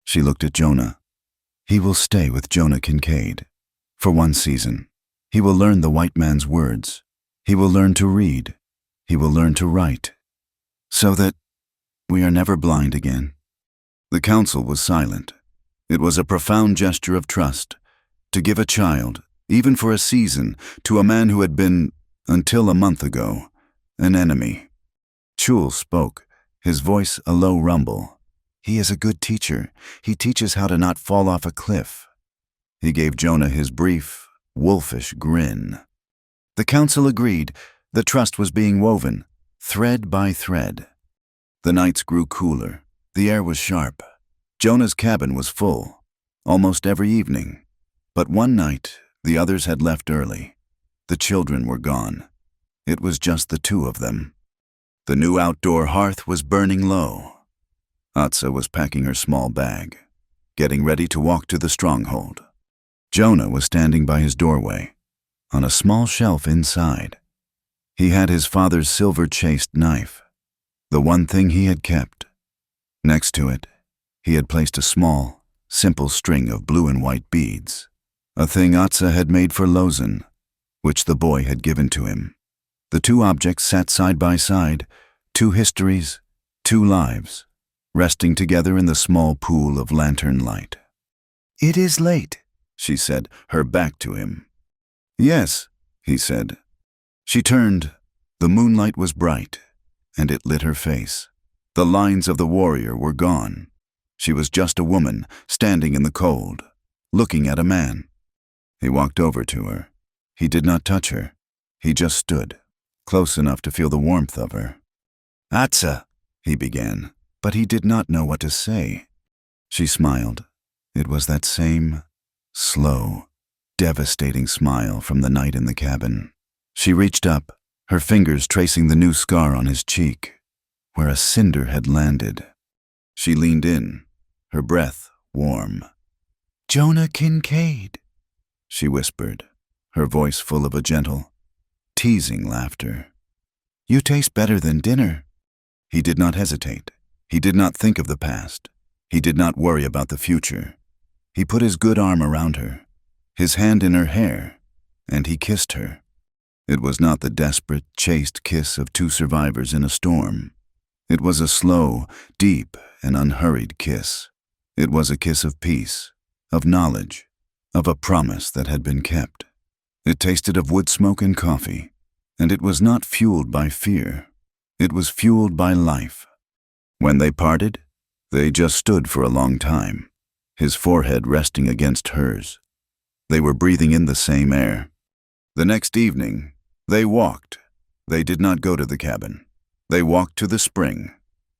She looked at Jonah. "He will stay with Jonah Kincaid. For one season. He will learn the white man's words. He will learn to read. He will learn to write. So that we are never blind again." The council was silent. It was a profound gesture of trust, to give a child, even for a season, to a man who had been, until a month ago, an enemy. Chul spoke, his voice a low rumble. He is a good teacher. He teaches how to not fall off a cliff. He gave Jonah his brief, wolfish grin. The council agreed. The trust was being woven, thread by thread. The nights grew cooler. The air was sharp. Jonah's cabin was full, almost every evening. But one night, the others had left early. The children were gone. It was just the two of them. The new outdoor hearth was burning low. Atsa was packing her small bag, getting ready to walk to the stronghold. Jonah was standing by his doorway, on a small shelf inside. He had his father's silver-chased knife, the one thing he had kept. Next to it, he had placed a small, simple string of blue and white beads, a thing Atsa had made for Lozen, which the boy had given to him. The two objects sat side by side, two histories, two lives, resting together in the small pool of lantern light. "It is late," she said, her back to him. "Yes," he said. She turned. The moonlight was bright, and it lit her face. The lines of the warrior were gone. She was just a woman, standing in the cold, looking at a man. He walked over to her. He did not touch her. He just stood, close enough to feel the warmth of her. "Atsa," he began, but he did not know what to say. She smiled. It was that same, slow, devastating smile from the night in the cabin. She reached up, her fingers tracing the new scar on his cheek, where a cinder had landed. She leaned in, her breath warm. "Jonah Kincaid," she whispered, her voice full of a gentle, teasing laughter. "You taste better than dinner." He did not hesitate. He did not think of the past. He did not worry about the future. He put his good arm around her, his hand in her hair, and he kissed her. It was not the desperate, chaste kiss of two survivors in a storm. It was a slow, deep, and unhurried kiss. It was a kiss of peace, of knowledge, of a promise that had been kept. It tasted of wood smoke and coffee, and it was not fueled by fear. It was fueled by life. When they parted, they just stood for a long time, his forehead resting against hers. They were breathing in the same air. The next evening, they walked. They did not go to the cabin. They walked to the spring.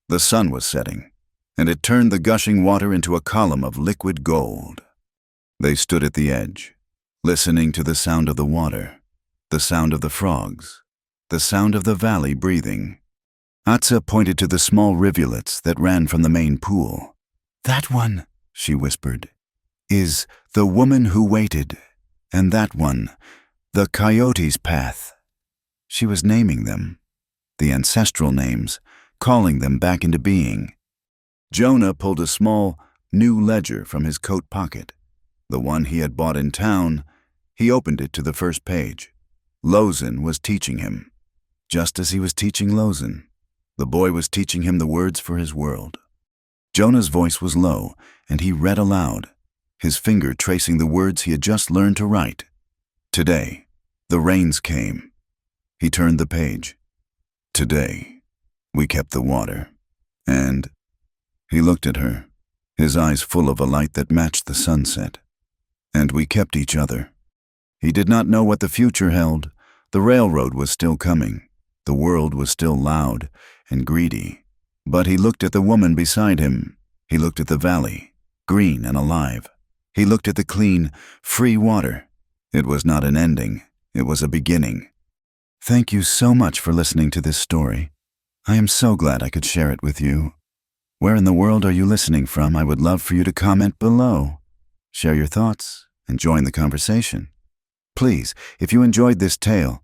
The sun was setting, and it turned the gushing water into a column of liquid gold. They stood at the edge, listening to the sound of the water, the sound of the frogs, the sound of the valley breathing. Atsa pointed to the small rivulets that ran from the main pool. "That one," she whispered, "is the woman who waited, and that one, the coyote's path." She was naming them, the ancestral names, calling them back into being. Jonah pulled a small, new ledger from his coat pocket, the one he had bought in town. He opened it to the first page. Lozen was teaching him. Just as he was teaching Lozen, the boy was teaching him the words for his world. Jonah's voice was low, and he read aloud, his finger tracing the words he had just learned to write. "Today, the rains came." He turned the page. "Today, we kept the water." And he looked at her, his eyes full of a light that matched the sunset. "And we kept each other." He did not know what the future held. The railroad was still coming. The world was still loud and greedy. But he looked at the woman beside him. He looked at the valley, green and alive. He looked at the clean, free water. It was not an ending. It was a beginning. Thank you so much for listening to this story. I am so glad I could share it with you. Where in the world are you listening from? I would love for you to comment below. Share your thoughts and join the conversation. Please, if you enjoyed this tale,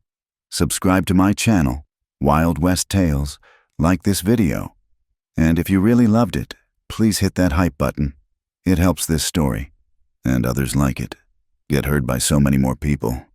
subscribe to my channel, Wild West Tales, like this video. And if you really loved it, please hit that hype button. It helps this story, and others like it, get heard by so many more people.